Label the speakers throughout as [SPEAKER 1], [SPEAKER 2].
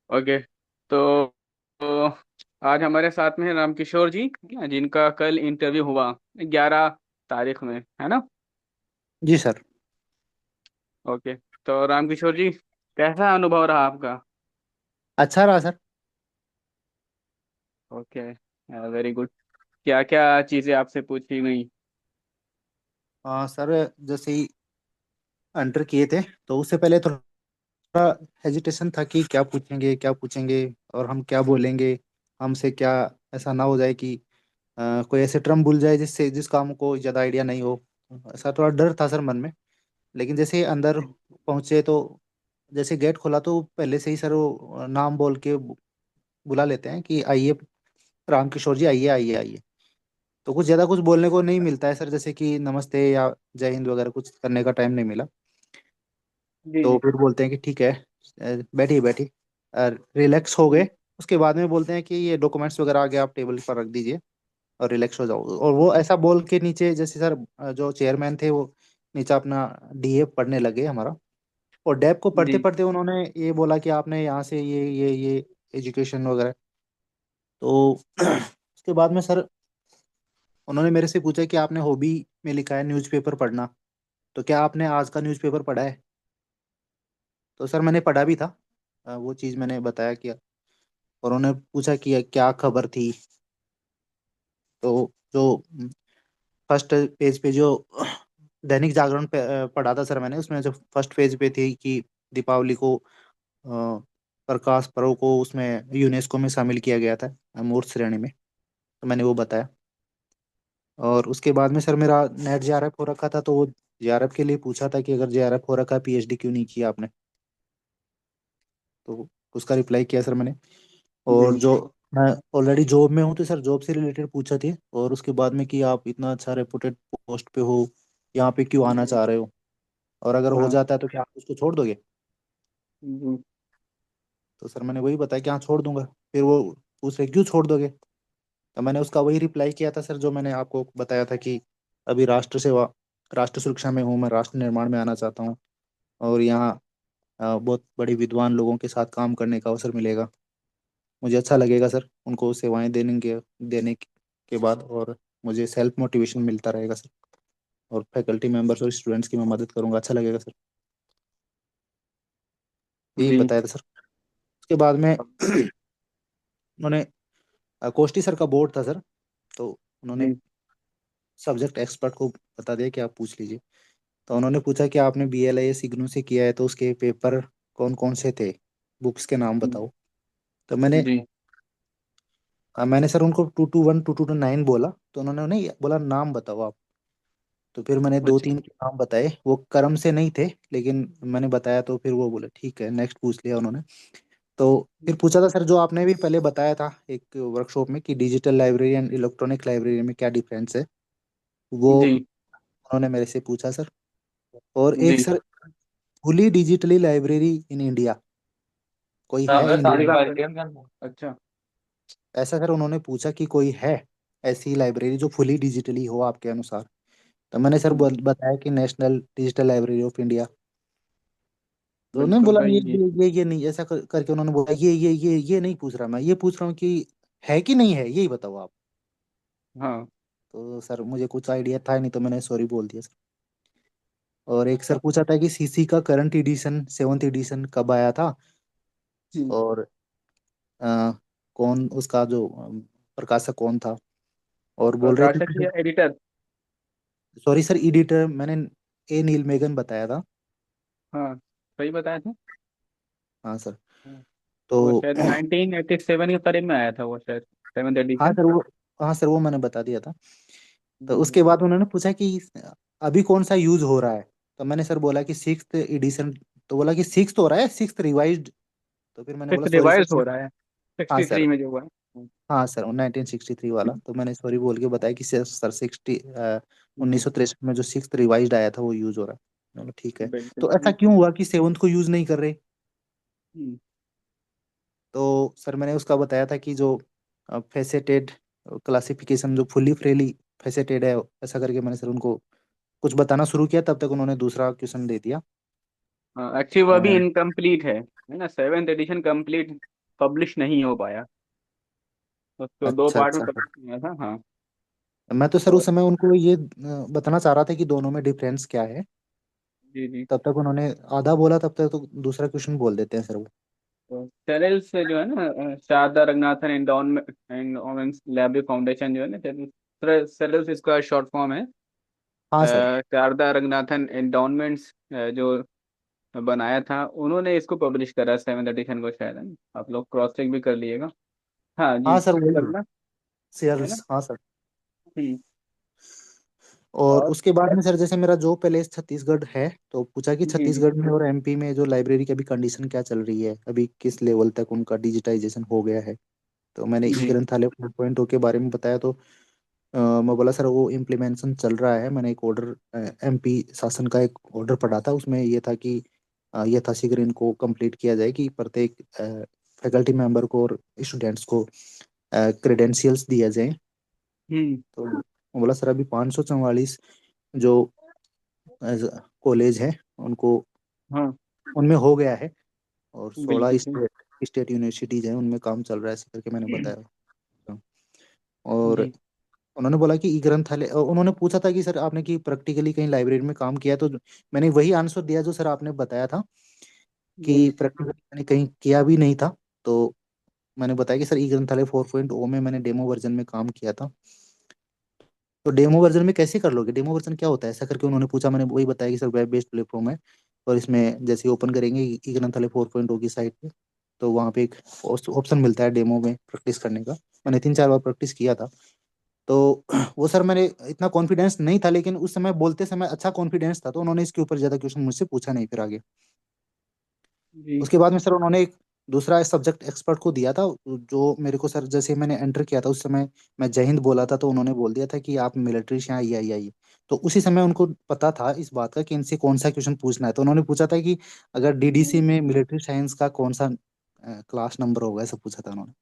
[SPEAKER 1] Okay. तो आज हमारे साथ में है रामकिशोर जी, जिनका कल इंटरव्यू हुआ 11 तारीख में, है ना।
[SPEAKER 2] जी सर।
[SPEAKER 1] ओके। तो रामकिशोर जी, कैसा अनुभव रहा आपका?
[SPEAKER 2] अच्छा रहा सर।
[SPEAKER 1] Okay, very good. क्या क्या चीज़ें आपसे पूछी गई?
[SPEAKER 2] सर जैसे ही एंटर किए थे तो उससे पहले थोड़ा हेजिटेशन था कि क्या पूछेंगे क्या पूछेंगे और हम क्या बोलेंगे। हमसे क्या ऐसा ना हो जाए कि कोई ऐसे टर्म भूल जाए जिससे जिस काम को ज़्यादा आइडिया नहीं हो। ऐसा थोड़ा डर था सर मन में। लेकिन जैसे ही अंदर पहुंचे तो जैसे गेट खोला तो पहले से ही सर वो नाम बोल के बुला लेते हैं कि आइए रामकिशोर जी, आइए आइए आइए। तो कुछ ज़्यादा कुछ बोलने को नहीं मिलता है सर, जैसे कि नमस्ते या जय हिंद वगैरह कुछ करने का टाइम नहीं मिला।
[SPEAKER 1] जी
[SPEAKER 2] तो
[SPEAKER 1] जी
[SPEAKER 2] फिर बोलते हैं कि ठीक है, बैठिए बैठिए, रिलैक्स हो गए।
[SPEAKER 1] जी
[SPEAKER 2] उसके बाद में बोलते हैं कि ये डॉक्यूमेंट्स वगैरह आगे आप टेबल पर रख दीजिए और रिलैक्स हो जाओ। और वो ऐसा बोल के नीचे जैसे सर जो चेयरमैन थे वो नीचे अपना डीए पढ़ने लगे हमारा। और डैब को पढ़ते
[SPEAKER 1] जी
[SPEAKER 2] पढ़ते उन्होंने ये बोला कि आपने यहाँ से ये एजुकेशन वगैरह। तो उसके बाद में सर उन्होंने मेरे से पूछा कि आपने हॉबी में लिखा है न्यूज़पेपर पढ़ना, तो क्या आपने आज का न्यूज़पेपर पढ़ा है? तो सर मैंने पढ़ा भी था। वो चीज़ मैंने बताया कि। और उन्होंने पूछा कि क्या खबर थी। तो जो फर्स्ट पेज पे जो दैनिक जागरण पे पढ़ा था सर मैंने, उसमें जो फर्स्ट पेज पे थी कि दीपावली को प्रकाश पर्व को उसमें यूनेस्को में शामिल किया गया था अमूर्त श्रेणी में। तो मैंने वो बताया। और उसके बाद में सर मेरा नेट जेआरएफ हो रखा था, तो वो जेआरएफ के लिए पूछा था कि अगर जेआरएफ हो रखा है पीएचडी क्यों नहीं किया आपने। तो उसका रिप्लाई किया सर मैंने। और
[SPEAKER 1] जी
[SPEAKER 2] जो मैं ऑलरेडी जॉब में हूँ तो सर जॉब से रिलेटेड पूछा थी। और उसके बाद में कि आप इतना अच्छा रेपुटेड पोस्ट पे हो, यहाँ पे क्यों आना
[SPEAKER 1] जी।
[SPEAKER 2] चाह रहे हो, और अगर हो
[SPEAKER 1] हाँ।
[SPEAKER 2] जाता है तो क्या आप उसको छोड़ दोगे।
[SPEAKER 1] जी
[SPEAKER 2] तो सर मैंने वही बताया कि हाँ छोड़ दूंगा। फिर वो पूछ रहे क्यों छोड़ दोगे। तो मैंने उसका वही रिप्लाई किया था सर जो मैंने आपको बताया था कि अभी राष्ट्र सेवा, राष्ट्र सुरक्षा में हूँ, मैं राष्ट्र निर्माण में आना चाहता हूँ। और यहाँ बहुत बड़े विद्वान लोगों के साथ काम करने का अवसर मिलेगा। मुझे अच्छा लगेगा सर उनको सेवाएं देने के बाद। और मुझे सेल्फ मोटिवेशन मिलता रहेगा सर। और फैकल्टी मेंबर्स और स्टूडेंट्स की मैं मदद करूंगा, अच्छा लगेगा सर। यही
[SPEAKER 1] जी
[SPEAKER 2] बताया था सर। उसके बाद में उन्होंने कोष्टी सर का बोर्ड था सर। तो उन्होंने
[SPEAKER 1] जी
[SPEAKER 2] सब्जेक्ट एक्सपर्ट को बता दिया कि आप पूछ लीजिए। तो उन्होंने पूछा कि आपने BLIS इग्नू से किया है तो उसके पेपर कौन कौन से थे, बुक्स के नाम बताओ। तो
[SPEAKER 1] जी
[SPEAKER 2] मैंने सर उनको 221 229 बोला। तो उन्होंने नहीं बोला नाम बताओ आप। तो फिर मैंने दो
[SPEAKER 1] अच्छा।
[SPEAKER 2] तीन के नाम बताए, वो कर्म से नहीं थे लेकिन मैंने बताया। तो फिर वो बोले ठीक है, नेक्स्ट पूछ लिया उन्होंने। तो फिर पूछा था सर जो आपने भी पहले बताया था एक वर्कशॉप में कि digital library and electronic library में क्या डिफरेंस है, वो
[SPEAKER 1] जी
[SPEAKER 2] उन्होंने मेरे से पूछा सर। और एक
[SPEAKER 1] जी।
[SPEAKER 2] Sir fully digitally library in India कोई है
[SPEAKER 1] अगर
[SPEAKER 2] इंडिया
[SPEAKER 1] शादी
[SPEAKER 2] में?
[SPEAKER 1] का आइडिया क्या था? अच्छा।
[SPEAKER 2] ऐसा सर उन्होंने पूछा कि कोई है ऐसी लाइब्रेरी जो फुली डिजिटली हो आपके अनुसार। तो मैंने सर
[SPEAKER 1] जी,
[SPEAKER 2] बताया कि national digital library of India. तो उन्होंने
[SPEAKER 1] बिल्कुल
[SPEAKER 2] बोला
[SPEAKER 1] भाई जी।
[SPEAKER 2] ये नहीं, ऐसा करके उन्होंने बोला ये नहीं पूछ रहा, मैं ये पूछ रहा हूँ कि है कि नहीं है यही बताओ आप।
[SPEAKER 1] हाँ।
[SPEAKER 2] तो सर मुझे कुछ आइडिया था नहीं तो मैंने सॉरी बोल दिया सर। और एक सर
[SPEAKER 1] अच्छा।
[SPEAKER 2] पूछा था कि सीसी का करंट एडिशन 7th एडिशन कब आया था।
[SPEAKER 1] जी।
[SPEAKER 2] और अ, कौन उसका जो प्रकाशक कौन था। और बोल रहे थे
[SPEAKER 1] प्रकाशक
[SPEAKER 2] कि
[SPEAKER 1] या एडिटर?
[SPEAKER 2] सॉरी सर, एडिटर मैंने ए नील मेगन बताया था।
[SPEAKER 1] हाँ, सही बताया था।
[SPEAKER 2] हाँ सर।
[SPEAKER 1] हाँ, वो
[SPEAKER 2] तो
[SPEAKER 1] शायद 1987 के करीब में आया था, वो शायद 7th
[SPEAKER 2] हाँ
[SPEAKER 1] एडिशन।
[SPEAKER 2] सर वो, हाँ सर वो मैंने बता दिया था। तो उसके बाद उन्होंने पूछा कि अभी कौन सा यूज हो रहा है। तो मैंने सर बोला कि 6th एडिशन। तो बोला कि 6th हो रहा है, 6th रिवाइज्ड। तो फिर मैंने बोला
[SPEAKER 1] फिफ्थ
[SPEAKER 2] सॉरी
[SPEAKER 1] रिवाइज
[SPEAKER 2] सर।
[SPEAKER 1] हो रहा है,
[SPEAKER 2] हाँ
[SPEAKER 1] सिक्सटी
[SPEAKER 2] सर।
[SPEAKER 1] थ्री में जो हुआ है।
[SPEAKER 2] हाँ सर 1963 वाला। तो मैंने सॉरी बोल के बताया कि सर 1963 में जो 6th रिवाइज्ड आया था वो यूज हो रहा है। मैंने बोला ठीक है।
[SPEAKER 1] बिल्कुल
[SPEAKER 2] तो ऐसा क्यों हुआ कि 7th को यूज नहीं कर रहे।
[SPEAKER 1] हम्म,
[SPEAKER 2] तो सर मैंने उसका बताया था कि जो फेसेटेड क्लासिफिकेशन जो फुल्ली फ्रेली फेसेटेड है, ऐसा करके मैंने सर उनको कुछ बताना शुरू किया। तब तक उन्होंने दूसरा क्वेश्चन दे दिया।
[SPEAKER 1] हाँ, एक्चुअली वो अभी इनकम्प्लीट है ना? 7th एडिशन कंप्लीट पब्लिश नहीं हो पाया। उसको दो
[SPEAKER 2] अच्छा
[SPEAKER 1] पार्ट में
[SPEAKER 2] अच्छा सर।
[SPEAKER 1] पब्लिश किया था, हाँ।
[SPEAKER 2] मैं तो सर
[SPEAKER 1] तो
[SPEAKER 2] उस समय उनको ये बताना चाह रहा था कि दोनों में डिफरेंस क्या है।
[SPEAKER 1] जी जी।
[SPEAKER 2] तब तक उन्होंने आधा बोला, तब तक तो दूसरा क्वेश्चन बोल देते हैं सर वो।
[SPEAKER 1] तो सेरेल से जो है ना, Sarada Ranganathan endowment endowments library foundation जो है ना, सेरेल्स इसका शॉर्ट फॉर्म है।
[SPEAKER 2] हाँ सर।
[SPEAKER 1] शारदा रंगनाथन एंडोनमेंट्स जो बनाया था, उन्होंने इसको पब्लिश करा, सेवन एडिशन को शायद, है ना? आप लोग क्रॉस चेक भी कर लीजिएगा। हाँ जी,
[SPEAKER 2] हाँ सर वही है,
[SPEAKER 1] करना है ना।
[SPEAKER 2] शेयर्स, हाँ सर।
[SPEAKER 1] हम्म।
[SPEAKER 2] और
[SPEAKER 1] और
[SPEAKER 2] उसके बाद में सर जैसे मेरा जो प्लेस छत्तीसगढ़ है, तो पूछा कि
[SPEAKER 1] जी जी।
[SPEAKER 2] छत्तीसगढ़ में और एमपी में जो लाइब्रेरी की अभी कंडीशन क्या चल रही है, अभी किस लेवल तक उनका डिजिटाइजेशन हो गया है। तो मैंने ई
[SPEAKER 1] जी।
[SPEAKER 2] ग्रंथालय 4.0 के बारे में बताया। तो मैं बोला सर वो इम्प्लीमेंटेशन चल रहा है। मैंने एक ऑर्डर, एमपी शासन का एक ऑर्डर पढ़ा था, उसमें ये था कि यथाशीघ्र इनको कंप्लीट किया जाए कि प्रत्येक फैकल्टी मेंबर को और स्टूडेंट्स को क्रेडेंशियल्स दिया जाए।
[SPEAKER 1] हम्म।
[SPEAKER 2] तो मैं बोला सर अभी 544 जो कॉलेज है उनको,
[SPEAKER 1] हाँ।
[SPEAKER 2] उनमें हो गया है। और 16
[SPEAKER 1] बिल्कुल सही।
[SPEAKER 2] स्टेट स्टेट यूनिवर्सिटीज हैं, उनमें काम चल रहा है, ऐसे करके मैंने बताया। और
[SPEAKER 1] जी
[SPEAKER 2] उन्होंने बोला कि ई ग्रंथालय, उन्होंने पूछा था कि सर आपने कि प्रैक्टिकली कहीं लाइब्रेरी में काम किया है? तो मैंने वही आंसर दिया जो सर आपने बताया था कि
[SPEAKER 1] जी।
[SPEAKER 2] प्रैक्टिकली मैंने कहीं किया भी नहीं था। तो मैंने बताया कि सर ई ग्रंथालय 4.0 में मैंने डेमो वर्जन में काम किया था। तो डेमो वर्जन में कैसे कर लोगे, डेमो वर्जन क्या होता है, ऐसा करके उन्होंने पूछा। मैंने वही बताया कि सर वेब बेस्ड प्लेटफॉर्म है, और इसमें जैसे ओपन करेंगे ई ग्रंथालय 4.0 की साइट पे, तो वहाँ पे एक ऑप्शन मिलता है डेमो में प्रैक्टिस करने का। मैंने 3 4 बार प्रैक्टिस किया था। तो वो सर मैंने इतना कॉन्फिडेंस नहीं था, लेकिन उस समय बोलते समय अच्छा कॉन्फिडेंस था, तो उन्होंने इसके ऊपर ज्यादा क्वेश्चन मुझसे पूछा नहीं फिर आगे।
[SPEAKER 1] जी।
[SPEAKER 2] उसके बाद में सर उन्होंने एक दूसरा सब्जेक्ट एक्सपर्ट को दिया था, जो मेरे को सर जैसे मैंने एंटर किया था उस समय मैं जय हिंद बोला था, तो उन्होंने बोल दिया था कि आप मिलिट्री से आइए आइए आइए। तो उसी समय उनको पता था इस बात का कि इनसे कौन सा क्वेश्चन पूछना है। तो उन्होंने पूछा था कि अगर डीडीसी में मिलिट्री साइंस का कौन सा क्लास नंबर होगा, ऐसा पूछा था उन्होंने।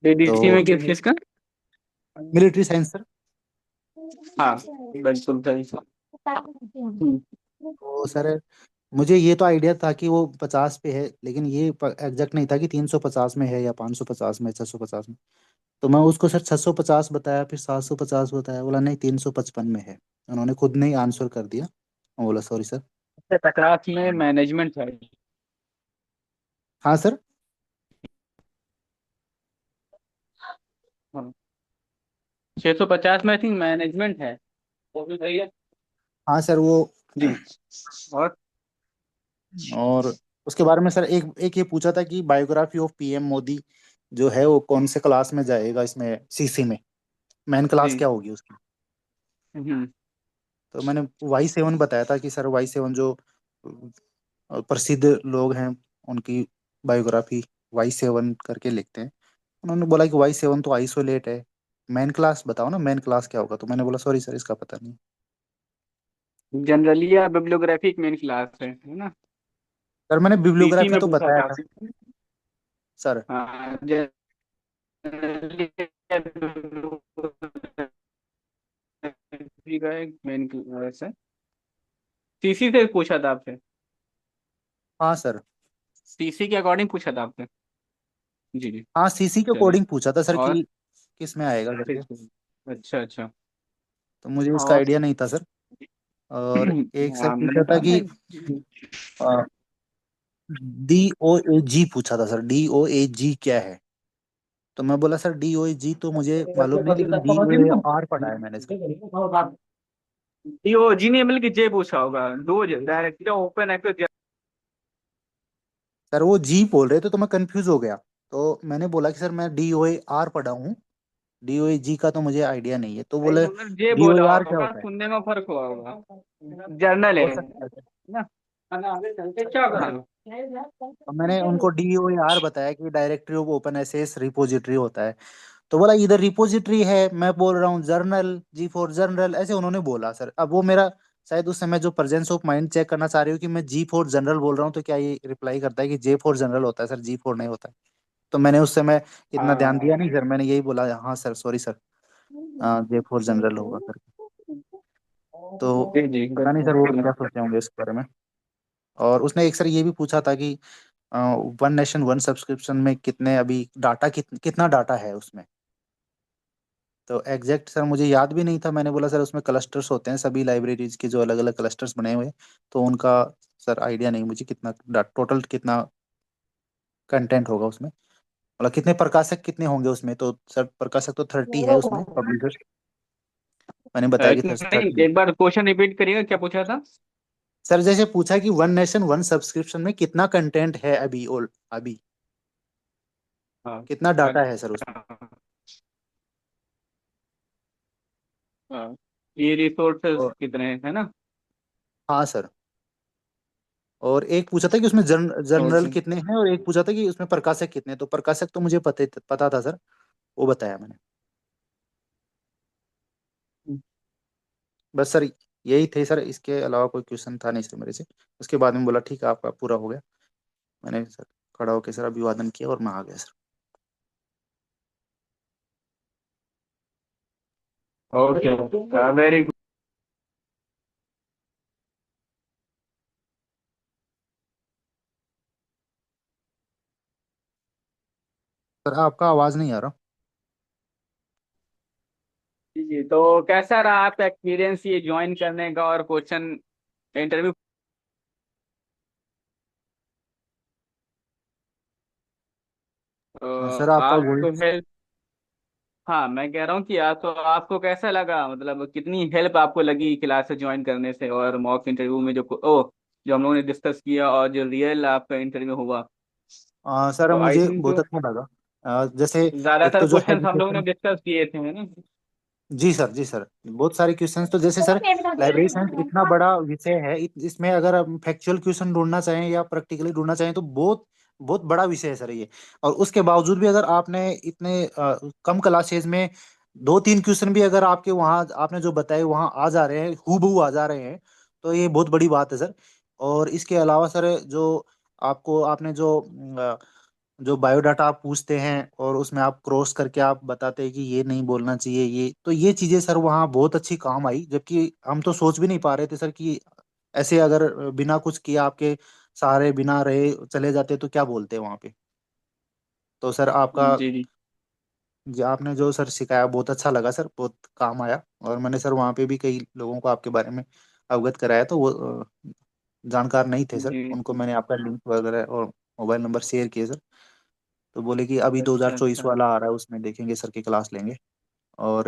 [SPEAKER 1] डीडीसी
[SPEAKER 2] तो
[SPEAKER 1] में किस चीज का?
[SPEAKER 2] Military science sir.
[SPEAKER 1] हाँ बिल्कुल सही। हम्म।
[SPEAKER 2] तो सर मुझे ये तो आइडिया था कि वो 50 पे है, लेकिन ये एग्जैक्ट नहीं था कि 350 में है या 550 में, 650 में। तो मैं उसको सर 650 बताया, फिर 750 बताया, बोला नहीं 355 में है। उन्होंने खुद ने ही आंसर कर दिया। मैं बोला सॉरी सर।
[SPEAKER 1] टकरास में मैनेजमेंट है।
[SPEAKER 2] हाँ सर।
[SPEAKER 1] 650 में आई थिंक मैनेजमेंट है। वो भी सही है।
[SPEAKER 2] हाँ सर वो
[SPEAKER 1] जी। और
[SPEAKER 2] और उसके बारे में सर एक एक ये पूछा था कि बायोग्राफी ऑफ पीएम मोदी जो है वो कौन से क्लास में जाएगा, इसमें सीसी में मेन क्लास
[SPEAKER 1] जी।
[SPEAKER 2] क्या होगी उसकी।
[SPEAKER 1] हम्म।
[SPEAKER 2] तो मैंने Y7 बताया था कि सर Y7 जो प्रसिद्ध लोग हैं उनकी बायोग्राफी Y7 करके लिखते हैं। उन्होंने बोला कि Y7 तो आइसोलेट है, मेन क्लास बताओ ना, मेन क्लास क्या होगा। तो मैंने बोला सॉरी सर इसका पता नहीं।
[SPEAKER 1] जनरली या बिब्लियोग्राफी एक मेन क्लास है ना।
[SPEAKER 2] सर मैंने
[SPEAKER 1] सीसी
[SPEAKER 2] बिब्लियोग्राफी
[SPEAKER 1] में
[SPEAKER 2] तो
[SPEAKER 1] पूछा
[SPEAKER 2] बताया
[SPEAKER 1] था।
[SPEAKER 2] था सर।
[SPEAKER 1] हाँ, जनरली का एक मेन क्लास है। सीसी से पूछा था आपसे।
[SPEAKER 2] हाँ सर।
[SPEAKER 1] सीसी के अकॉर्डिंग पूछा था आपसे। जी जी।
[SPEAKER 2] हाँ सीसी के
[SPEAKER 1] चलिए।
[SPEAKER 2] अकॉर्डिंग पूछा था सर
[SPEAKER 1] और
[SPEAKER 2] कि किस में आएगा करके।
[SPEAKER 1] अच्छा अच्छा।
[SPEAKER 2] तो मुझे इसका
[SPEAKER 1] और
[SPEAKER 2] आइडिया नहीं था सर। और एक सर
[SPEAKER 1] मैंने
[SPEAKER 2] पूछा था
[SPEAKER 1] कहा
[SPEAKER 2] कि
[SPEAKER 1] ना।
[SPEAKER 2] DOAG पूछा था सर, DOAG क्या है। तो मैं बोला सर DOAG तो मुझे मालूम नहीं, लेकिन DOAR पढ़ा है मैंने सर।
[SPEAKER 1] वो जी नहीं, मतलब कि जे पूछा होगा, दो डायरेक्ट ओपन एक्सेस।
[SPEAKER 2] सर वो जी बोल रहे थे तो मैं कंफ्यूज हो गया। तो मैंने बोला कि सर मैं DOAR पढ़ा हूँ, DOAG का तो मुझे आइडिया नहीं है। तो बोले
[SPEAKER 1] उन्होंने जे बोला
[SPEAKER 2] DOAR क्या
[SPEAKER 1] होगा,
[SPEAKER 2] होता है।
[SPEAKER 1] सुनने में फर्क हुआ होगा। जर्नल
[SPEAKER 2] हो
[SPEAKER 1] है
[SPEAKER 2] सकता है।
[SPEAKER 1] ना। आगे चलते क्या करें।
[SPEAKER 2] तो मैंने उनको DOAR बताया कि directory of open access repository होता है। तो बोला इधर रिपोजिटरी है, मैं बोल रहा हूँ जर्नल, जी फॉर जर्नल, ऐसे उन्होंने बोला सर। अब वो मेरा शायद उस समय जो प्रेजेंस ऑफ माइंड चेक करना चाह रही हूँ कि मैं जी फॉर जनरल बोल रहा हूँ, तो क्या ये रिप्लाई करता है कि जे फॉर जनरल होता है सर, जी फॉर नहीं होता है। तो मैंने उस समय इतना ध्यान दिया
[SPEAKER 1] हाँ
[SPEAKER 2] नहीं सर, मैंने यही बोला हाँ sir sorry sir, J for general होगा सर। तो
[SPEAKER 1] जी जी
[SPEAKER 2] पता नहीं सर वो क्या
[SPEAKER 1] बिल्कुल।
[SPEAKER 2] सोचे होंगे इस बारे में। और उसने एक सर ये भी पूछा था कि वन नेशन वन सब्सक्रिप्शन में कितने अभी डाटा कितना डाटा है उसमें। तो एग्जैक्ट सर मुझे याद भी नहीं था, मैंने बोला सर उसमें क्लस्टर्स होते हैं सभी लाइब्रेरीज के जो अलग अलग क्लस्टर्स बने हुए हैं, तो उनका सर आइडिया नहीं मुझे कितना टोटल कितना कंटेंट होगा उसमें, मतलब कितने प्रकाशक कितने होंगे उसमें। तो सर प्रकाशक तो 30 है उसमें, पब्लिशर्स मैंने बताया कि
[SPEAKER 1] नहीं,
[SPEAKER 2] 30।
[SPEAKER 1] एक बार क्वेश्चन रिपीट करिएगा, क्या पूछा था?
[SPEAKER 2] सर जैसे पूछा कि वन नेशन वन सब्सक्रिप्शन में कितना कंटेंट है अभी, और अभी
[SPEAKER 1] हाँ।
[SPEAKER 2] कितना डाटा है सर उसमें।
[SPEAKER 1] अच्छा। हाँ, ये रिसोर्सेज
[SPEAKER 2] और
[SPEAKER 1] कितने हैं, है ना?
[SPEAKER 2] हाँ सर, और एक पूछा था कि उसमें जनरल
[SPEAKER 1] ओके।
[SPEAKER 2] कितने हैं, और एक पूछा था कि उसमें प्रकाशक कितने हैं। तो प्रकाशक तो मुझे पता था सर, वो बताया मैंने। बस सर यही थे सर, इसके अलावा कोई क्वेश्चन था नहीं सर मेरे से। उसके बाद में बोला ठीक है आपका पूरा हो गया। मैंने सर खड़ा होकर सर अभिवादन किया और मैं आ गया sir.
[SPEAKER 1] Okay, very good.
[SPEAKER 2] Sir आपका आवाज नहीं आ रहा।
[SPEAKER 1] जी जी, तो कैसा रहा आपका एक्सपीरियंस ये ज्वाइन करने का और क्वेश्चन इंटरव्यू?
[SPEAKER 2] सर आपका
[SPEAKER 1] आपको
[SPEAKER 2] वॉइस।
[SPEAKER 1] हेल्प, हाँ मैं कह रहा हूँ कि तो आपको कैसा लगा, मतलब कितनी हेल्प आपको लगी क्लासेस ज्वाइन करने से और मॉक इंटरव्यू में जो हम लोगों ने डिस्कस किया और जो रियल आपका इंटरव्यू हुआ?
[SPEAKER 2] सर
[SPEAKER 1] तो आई
[SPEAKER 2] मुझे
[SPEAKER 1] थिंक
[SPEAKER 2] बहुत
[SPEAKER 1] तो
[SPEAKER 2] अच्छा लगा। जैसे एक
[SPEAKER 1] ज्यादातर
[SPEAKER 2] तो जो
[SPEAKER 1] क्वेश्चंस हम लोगों ने
[SPEAKER 2] हेजिटेशन।
[SPEAKER 1] डिस्कस किए थे, है ना?
[SPEAKER 2] जी सर, जी सर, बहुत सारे क्वेश्चंस तो जैसे सर लाइब्रेरी साइंस इतना बड़ा विषय है, इसमें अगर हम फैक्चुअल क्वेश्चन ढूंढना चाहें या प्रैक्टिकली ढूंढना चाहें तो बहुत बहुत बड़ा विषय है सर ये। और उसके बावजूद भी अगर आपने इतने कम क्लासेज में दो तीन क्वेश्चन भी अगर आपके वहाँ आपने जो बताए वहाँ आ जा रहे हैं, हूबहू आ जा रहे हैं, तो ये बहुत बड़ी बात है सर। और इसके अलावा सर जो आपको आपने जो बायोडाटा आप पूछते हैं और उसमें आप क्रॉस करके आप बताते हैं कि ये नहीं बोलना चाहिए, ये तो ये चीजें सर वहाँ बहुत अच्छी काम आई, जबकि हम तो सोच भी नहीं पा रहे थे सर कि ऐसे अगर बिना कुछ किए आपके सहारे बिना रहे चले जाते तो क्या बोलते वहाँ पे। तो सर आपका
[SPEAKER 1] जी जी।
[SPEAKER 2] जो आपने जो सर सिखाया बहुत अच्छा लगा सर, बहुत काम आया। और मैंने सर वहाँ पे भी कई लोगों को आपके बारे में अवगत कराया, तो वो जानकार नहीं थे सर,
[SPEAKER 1] जी
[SPEAKER 2] उनको
[SPEAKER 1] जी।
[SPEAKER 2] मैंने आपका लिंक वगैरह और मोबाइल नंबर शेयर किए सर। तो बोले कि अभी
[SPEAKER 1] अच्छा
[SPEAKER 2] 2024
[SPEAKER 1] अच्छा।
[SPEAKER 2] वाला आ रहा है उसमें देखेंगे सर की क्लास लेंगे। और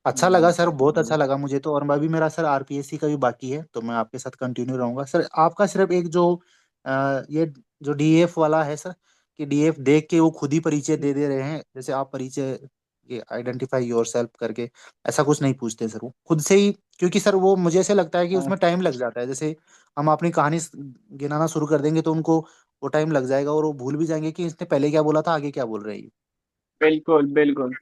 [SPEAKER 2] अच्छा लगा सर, बहुत
[SPEAKER 1] हम्म।
[SPEAKER 2] अच्छा लगा मुझे तो। और अभी मेरा सर आरपीएससी का भी बाकी है, तो मैं आपके साथ कंटिन्यू रहूंगा सर। आपका सिर्फ एक जो ये जो डीएफ वाला है सर, कि डीएफ देख के वो खुद ही परिचय दे दे रहे हैं, जैसे आप परिचय ये आइडेंटिफाई योरसेल्फ करके ऐसा कुछ नहीं पूछते सर वो खुद से ही। क्योंकि सर वो मुझे ऐसे लगता है कि
[SPEAKER 1] हाँ,
[SPEAKER 2] उसमें टाइम लग जाता है, जैसे हम अपनी कहानी गिनाना शुरू कर देंगे तो उनको वो टाइम लग जाएगा और वो भूल भी जाएंगे कि इसने पहले क्या बोला था आगे क्या बोल रहे हैं।
[SPEAKER 1] बिल्कुल बिल्कुल।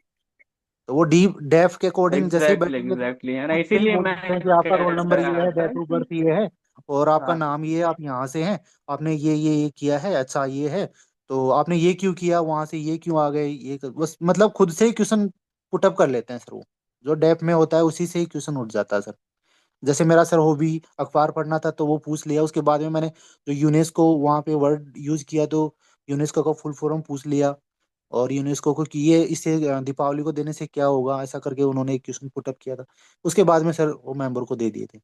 [SPEAKER 2] तो वो डीप डेफ के अकॉर्डिंग जैसे ही
[SPEAKER 1] एग्जैक्टली
[SPEAKER 2] बैठेंगे तो
[SPEAKER 1] एग्जैक्टली, है ना,
[SPEAKER 2] खुद से ही
[SPEAKER 1] इसीलिए
[SPEAKER 2] बोल
[SPEAKER 1] मैं
[SPEAKER 2] सकते हैं कि आपका रोल नंबर
[SPEAKER 1] कह
[SPEAKER 2] ये
[SPEAKER 1] रहा
[SPEAKER 2] है,
[SPEAKER 1] था
[SPEAKER 2] डेट ऑफ
[SPEAKER 1] कि
[SPEAKER 2] बर्थ ये है, और आपका
[SPEAKER 1] हाँ
[SPEAKER 2] नाम ये है, आप यहाँ से हैं, आपने ये किया है, अच्छा ये है, तो आपने ये क्यों किया, वहां से ये क्यों आ गए, बस मतलब खुद से ही क्वेश्चन पुटअप कर लेते हैं सर वो। जो डेफ में होता है उसी से ही क्वेश्चन उठ जाता है सर। जैसे मेरा सर हॉबी अखबार पढ़ना था तो वो पूछ लिया, उसके बाद में मैंने जो यूनेस्को वहाँ पे वर्ड यूज किया तो यूनेस्को का फुल फॉर्म पूछ लिया। और यूनेस्को को कि ये इससे दीपावली को देने से क्या होगा, ऐसा करके उन्होंने एक क्वेश्चन पुटअप किया था। उसके बाद में सर वो मेंबर को दे दिए थे।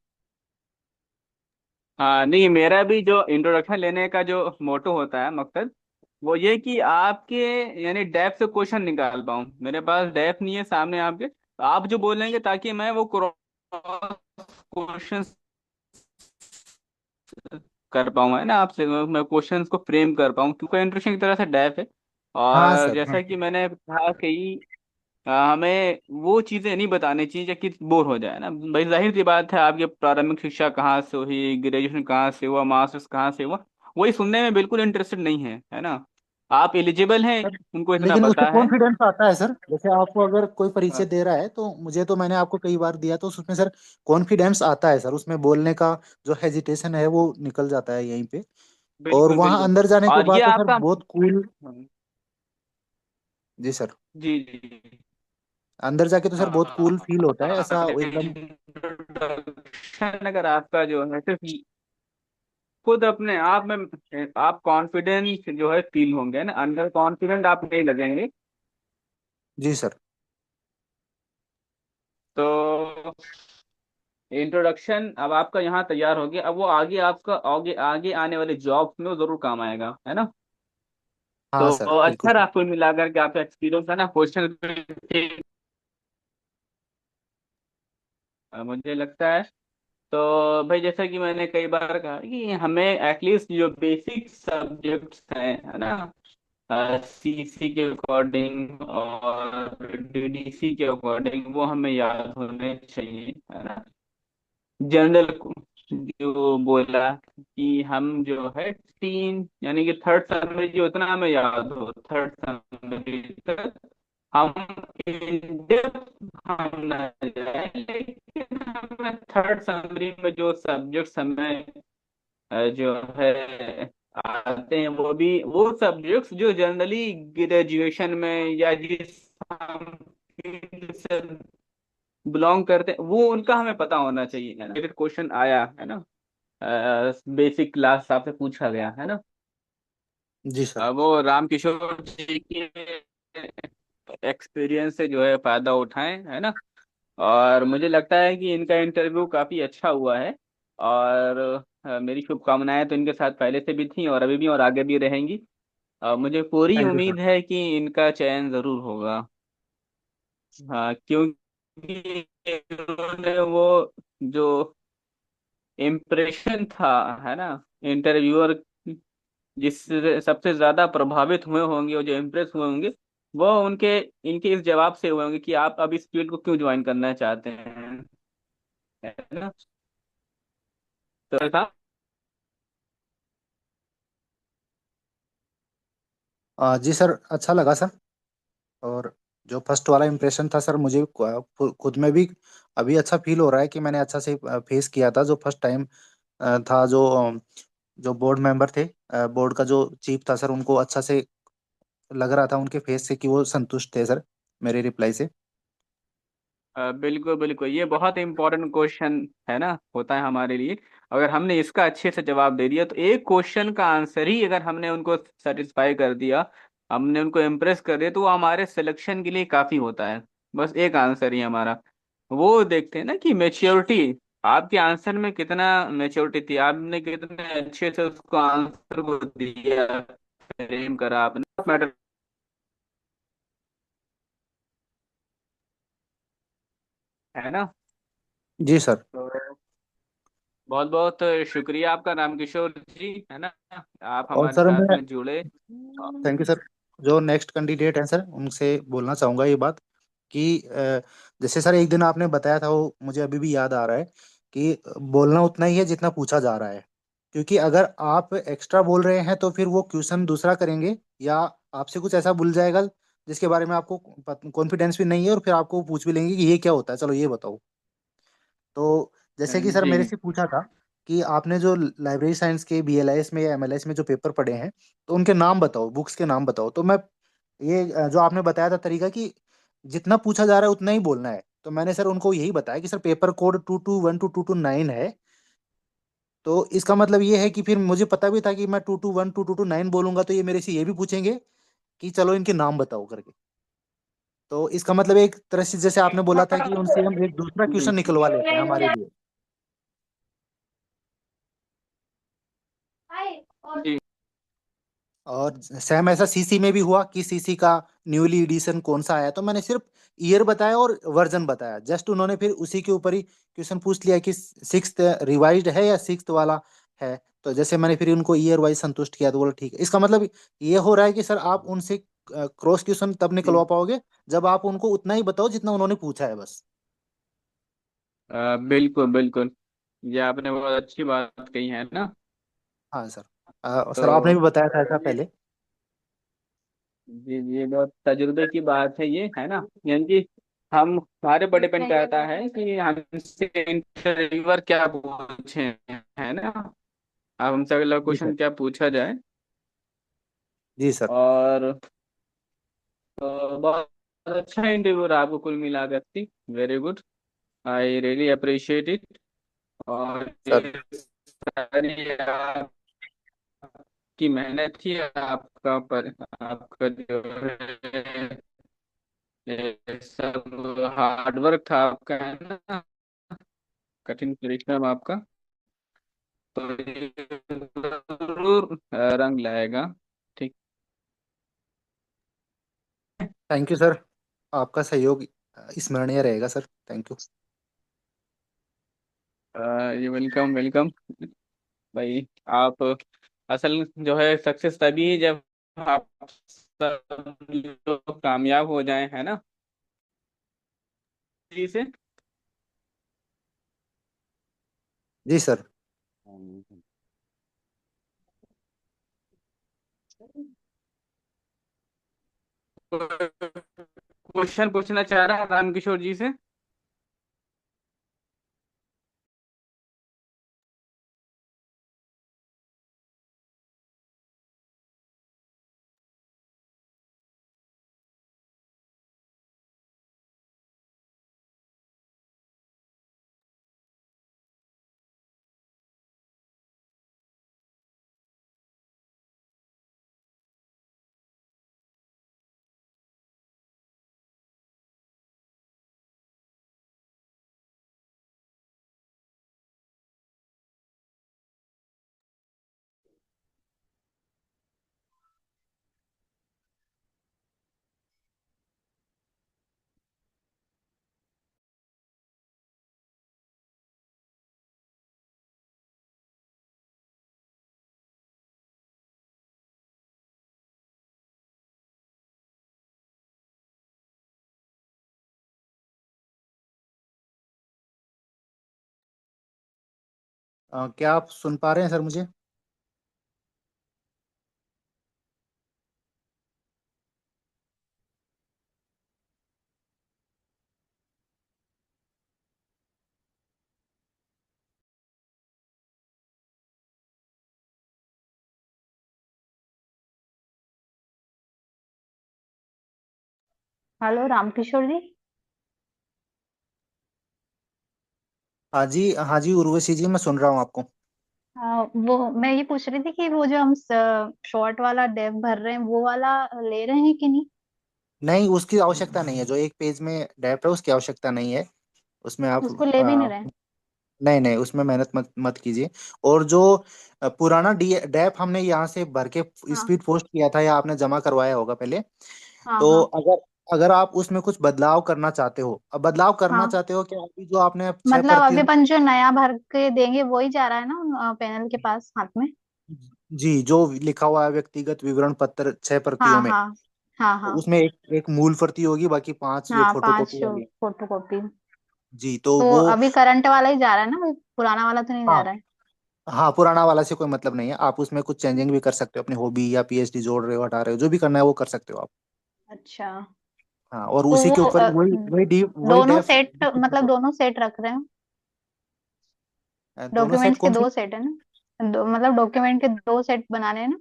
[SPEAKER 1] हाँ, नहीं मेरा भी जो इंट्रोडक्शन लेने का जो मोटो होता है, मकसद वो ये कि आपके यानी डेप्थ से क्वेश्चन निकाल पाऊँ। मेरे पास डेप्थ नहीं है सामने आपके, तो आप जो बोलेंगे ताकि मैं वो क्रॉस क्वेश्चन कर पाऊँ, है ना, आपसे मैं क्वेश्चंस को फ्रेम कर पाऊँ, क्योंकि इंट्रोडक्शन की तरह से डेफ है।
[SPEAKER 2] हाँ
[SPEAKER 1] और
[SPEAKER 2] सर, हाँ
[SPEAKER 1] जैसा कि मैंने कहा कि हमें वो चीजें नहीं बतानी चाहिए कि बोर हो जाए ना। भाई जाहिर सी बात है, आपकी प्रारंभिक शिक्षा कहाँ से हुई, ग्रेजुएशन कहाँ से हुआ, मास्टर्स कहाँ से हुआ, वही सुनने में बिल्कुल इंटरेस्टेड नहीं है ना? आप एलिजिबल हैं,
[SPEAKER 2] सर।
[SPEAKER 1] उनको इतना
[SPEAKER 2] लेकिन उससे
[SPEAKER 1] पता है।
[SPEAKER 2] कॉन्फिडेंस आता है सर, जैसे आपको अगर कोई परिचय
[SPEAKER 1] हाँ,
[SPEAKER 2] दे रहा है तो मुझे तो मैंने आपको कई बार दिया तो उसमें सर कॉन्फिडेंस आता है सर, उसमें बोलने का जो हेजिटेशन है वो निकल जाता है यहीं पे। और
[SPEAKER 1] बिल्कुल
[SPEAKER 2] वहां
[SPEAKER 1] बिल्कुल।
[SPEAKER 2] अंदर जाने के
[SPEAKER 1] और ये
[SPEAKER 2] बाद तो सर
[SPEAKER 1] आपका
[SPEAKER 2] बहुत कूल।
[SPEAKER 1] हाँ,
[SPEAKER 2] जी सर,
[SPEAKER 1] जी जी।
[SPEAKER 2] अंदर जाके तो सर बहुत कूल फील होता है,
[SPEAKER 1] हाँ,
[SPEAKER 2] ऐसा एकदम।
[SPEAKER 1] इंट्रोडक्शन अगर आपका जो है सिर्फ खुद अपने आप में आप कॉन्फिडेंस जो है फील होंगे ना, अंडर कॉन्फिडेंट आप नहीं लगेंगे।
[SPEAKER 2] जी सर।
[SPEAKER 1] तो इंट्रोडक्शन अब आपका यहाँ तैयार हो गया, अब वो आगे आपका आगे आगे आने वाले जॉब्स में वो जरूर काम आएगा, है ना।
[SPEAKER 2] हाँ
[SPEAKER 1] तो
[SPEAKER 2] सर, बिल्कुल
[SPEAKER 1] अच्छा
[SPEAKER 2] सर।
[SPEAKER 1] रहा कुल मिलाकर के आपका एक्सपीरियंस है ना, क्वेश्चन मुझे लगता है। तो भाई जैसा कि मैंने कई बार कहा कि हमें एटलीस्ट जो बेसिक सब्जेक्ट्स हैं, है ना, सीसी के अकॉर्डिंग और डीडीसी के अकॉर्डिंग वो हमें याद होने चाहिए, है ना। जनरल जो बोला कि हम जो है तीन यानी कि थर्ड समरी जो उतना हमें याद हो, थर्ड समरी तक हम इन डेप्थ हम न जाए, लेकिन हमें थर्ड समरी में जो सब्जेक्ट्स हमें जो है आते हैं, वो भी वो सब्जेक्ट्स जो जनरली ग्रेजुएशन में या जिस हम फील्ड से बिलोंग करते हैं, वो उनका हमें पता होना चाहिए, है ना। अगर क्वेश्चन आया है ना, बेसिक क्लास आपसे पूछा गया है ना,
[SPEAKER 2] जी सर।
[SPEAKER 1] वो रामकिशोर जी के एक्सपीरियंस से जो है फायदा उठाएं, है ना। और मुझे लगता है कि इनका इंटरव्यू काफी अच्छा हुआ है। और मेरी शुभकामनाएं तो इनके साथ पहले से भी थी और अभी भी और आगे भी रहेंगी। मुझे पूरी
[SPEAKER 2] थैंक यू सर।
[SPEAKER 1] उम्मीद है कि इनका चयन जरूर होगा। हाँ, क्योंकि इन्होंने वो जो इम्प्रेशन था, है ना, इंटरव्यूअर जिससे सबसे ज्यादा प्रभावित हुए होंगे और जो इम्प्रेस हुए होंगे, वो उनके इनके इस जवाब से हुए होंगे कि आप अब इस फील्ड को क्यों ज्वाइन करना चाहते हैं, है ना। तो था।
[SPEAKER 2] जी सर, अच्छा लगा सर। और जो फर्स्ट वाला इम्प्रेशन था सर, मुझे खुद में भी अभी अच्छा फील हो रहा है कि मैंने अच्छा से फेस किया था। जो फर्स्ट टाइम था, जो बोर्ड मेंबर थे, बोर्ड का जो चीफ था सर, उनको अच्छा से लग रहा था उनके फेस से कि वो संतुष्ट थे सर मेरे रिप्लाई से।
[SPEAKER 1] बिल्कुल बिल्कुल, ये बहुत इंपॉर्टेंट क्वेश्चन है ना, होता है हमारे लिए। अगर हमने इसका अच्छे से जवाब दे दिया तो एक क्वेश्चन का आंसर ही अगर हमने उनको सेटिस्फाई कर दिया, हमने उनको इम्प्रेस कर दिया, तो वो हमारे सिलेक्शन के लिए काफी होता है। बस एक आंसर ही हमारा, वो देखते हैं ना कि मेच्योरिटी, आपके आंसर में कितना मेच्योरिटी थी, आपने कितने अच्छे से उसको आंसर को दिया, फ्रेम करा आपने, मैटर, है ना।
[SPEAKER 2] जी सर।
[SPEAKER 1] तो बहुत बहुत शुक्रिया आपका रामकिशोर जी, है ना, आप
[SPEAKER 2] और
[SPEAKER 1] हमारे
[SPEAKER 2] सर
[SPEAKER 1] साथ
[SPEAKER 2] मैं,
[SPEAKER 1] में जुड़े।
[SPEAKER 2] Thank you sir. जो नेक्स्ट कैंडिडेट हैं सर, उनसे बोलना चाहूँगा ये बात कि जैसे सर एक दिन आपने बताया था, वो मुझे अभी भी याद आ रहा है कि बोलना उतना ही है जितना पूछा जा रहा है। क्योंकि अगर आप एक्स्ट्रा बोल रहे हैं तो फिर वो क्वेश्चन दूसरा करेंगे, या आपसे कुछ ऐसा भूल जाएगा जिसके बारे में आपको कॉन्फिडेंस भी नहीं है, और फिर आपको पूछ भी लेंगे कि ये क्या होता है, चलो ये बताओ। तो जैसे कि सर मेरे
[SPEAKER 1] जी।
[SPEAKER 2] से पूछा था कि आपने जो लाइब्रेरी साइंस के बीएलआईएस में या एमएलआईएस में जो पेपर पढ़े हैं, तो उनके नाम बताओ, बुक्स के नाम बताओ। तो मैं ये जो आपने बताया था तरीका कि जितना पूछा जा रहा है उतना ही बोलना है, तो मैंने सर उनको यही बताया कि सर पेपर कोड 221 to 229 है। तो इसका मतलब ये है कि फिर मुझे पता भी था कि मैं 221 to 229 बोलूंगा तो ये मेरे से ये भी पूछेंगे कि चलो इनके नाम बताओ करके। तो इसका मतलब एक तरह से जैसे आपने बोला था कि उनसे हम एक दूसरा क्वेश्चन निकलवा लेते हैं हमारे लिए।
[SPEAKER 1] जी।
[SPEAKER 2] और सेम ऐसा सीसी में भी हुआ कि सीसी का न्यूली एडिशन कौन सा आया, तो मैंने सिर्फ ईयर बताया और वर्जन बताया। जस्ट उन्होंने फिर उसी के ऊपर ही क्वेश्चन पूछ लिया कि सिक्स्थ रिवाइज्ड है या सिक्स्थ वाला है। तो जैसे मैंने फिर उनको ईयर वाइज संतुष्ट किया, तो बोला ठीक है। इसका मतलब ये हो रहा है कि सर आप उनसे क्रॉस क्वेश्चन तब निकलवा पाओगे जब आप उनको उतना ही बताओ जितना उन्होंने पूछा है बस।
[SPEAKER 1] बिल्कुल बिल्कुल, ये आपने बहुत अच्छी बात कही है ना।
[SPEAKER 2] हाँ सर। सर आपने
[SPEAKER 1] तो
[SPEAKER 2] भी बताया था ऐसा
[SPEAKER 1] ये
[SPEAKER 2] पहले।
[SPEAKER 1] जी जी, ये बहुत तजुर्बे की बात है ये, है ना। यानी कि हम हमारे पर डिपेंड करता है कि हमसे इंटरव्यूअर क्या पूछे, है ना। अब हमसे अगला
[SPEAKER 2] जी सर।
[SPEAKER 1] क्वेश्चन क्या पूछा जाए।
[SPEAKER 2] जी सर।
[SPEAKER 1] और बहुत अच्छा इंटरव्यू रहा आपको कुल मिलाकर, very good, I really appreciate it. और
[SPEAKER 2] सर
[SPEAKER 1] सारी आपकी मेहनत थी, आपका पर आपका जो है ये सब हार्डवर्क था आपका, है ना, कठिन परिश्रम आपका, तो ये जरूर रंग लाएगा। ठीक।
[SPEAKER 2] थैंक यू सर, आपका सहयोग स्मरणीय रहेगा सर। Thank you.
[SPEAKER 1] ये वेलकम वेलकम भाई। आप असल जो है सक्सेस तभी है जब आप सब लोग कामयाब हो जाएं, है ना, जी से।
[SPEAKER 2] जी सर।
[SPEAKER 1] क्वेश्चन पूछना चाह रहा रामकिशोर जी से।
[SPEAKER 2] क्या आप सुन पा रहे हैं सर मुझे?
[SPEAKER 3] हेलो रामकिशोर जी।
[SPEAKER 2] हाँ जी, हाँ जी उर्वशी जी, मैं सुन रहा हूँ आपको।
[SPEAKER 3] वो मैं ये पूछ रही थी कि वो जो हम शॉर्ट वाला डेव भर रहे हैं वो वाला ले रहे हैं कि नहीं।
[SPEAKER 2] नहीं, उसकी आवश्यकता नहीं है। जो एक पेज में डेप है उसकी आवश्यकता नहीं है। उसमें आप
[SPEAKER 3] उसको ले भी नहीं रहे हैं।
[SPEAKER 2] नहीं नहीं, उसमें मेहनत मत मत कीजिए। और जो पुराना डी डैप हमने यहाँ से भर के
[SPEAKER 3] हाँ
[SPEAKER 2] स्पीड पोस्ट किया था या आपने जमा करवाया होगा पहले,
[SPEAKER 3] हाँ
[SPEAKER 2] तो
[SPEAKER 3] हाँ
[SPEAKER 2] अगर अगर आप उसमें कुछ बदलाव करना चाहते हो, अब बदलाव करना
[SPEAKER 3] हाँ।
[SPEAKER 2] चाहते हो कि अभी जो आपने छह
[SPEAKER 3] मतलब अभी
[SPEAKER 2] प्रतियों
[SPEAKER 3] अपन जो नया भर के देंगे वो ही जा रहा है ना पैनल के पास हाथ में।
[SPEAKER 2] जी, जो लिखा हुआ है व्यक्तिगत विवरण पत्र 6 प्रतियों
[SPEAKER 3] हाँ
[SPEAKER 2] में,
[SPEAKER 3] हाँ हाँ
[SPEAKER 2] तो
[SPEAKER 3] हाँ
[SPEAKER 2] उसमें एक एक मूल प्रति होगी, बाकी 5 जो
[SPEAKER 3] हाँ।
[SPEAKER 2] फोटो
[SPEAKER 3] पांच
[SPEAKER 2] कॉपी वाली है।
[SPEAKER 3] Photo copy.
[SPEAKER 2] जी, तो
[SPEAKER 3] तो
[SPEAKER 2] वो
[SPEAKER 3] अभी करंट वाला ही जा रहा है ना, वो पुराना वाला तो नहीं जा
[SPEAKER 2] हाँ
[SPEAKER 3] रहा है।
[SPEAKER 2] हाँ, पुराना वाला से कोई मतलब नहीं है। आप उसमें कुछ चेंजिंग भी कर सकते हो, अपनी हॉबी या पीएचडी जोड़ रहे हो, हटा रहे हो, जो भी करना है वो कर सकते हो आप।
[SPEAKER 3] अच्छा।
[SPEAKER 2] हाँ, और
[SPEAKER 3] तो
[SPEAKER 2] उसी
[SPEAKER 3] वो
[SPEAKER 2] के ऊपर वही
[SPEAKER 3] दोनों
[SPEAKER 2] डेफ।
[SPEAKER 3] सेट, मतलब दोनों सेट रख रहे हैं।
[SPEAKER 2] दोनों सेट
[SPEAKER 3] डॉक्यूमेंट्स के
[SPEAKER 2] कौन से?
[SPEAKER 3] दो सेट है ना, मतलब डॉक्यूमेंट के दो सेट बनाने हैं ना।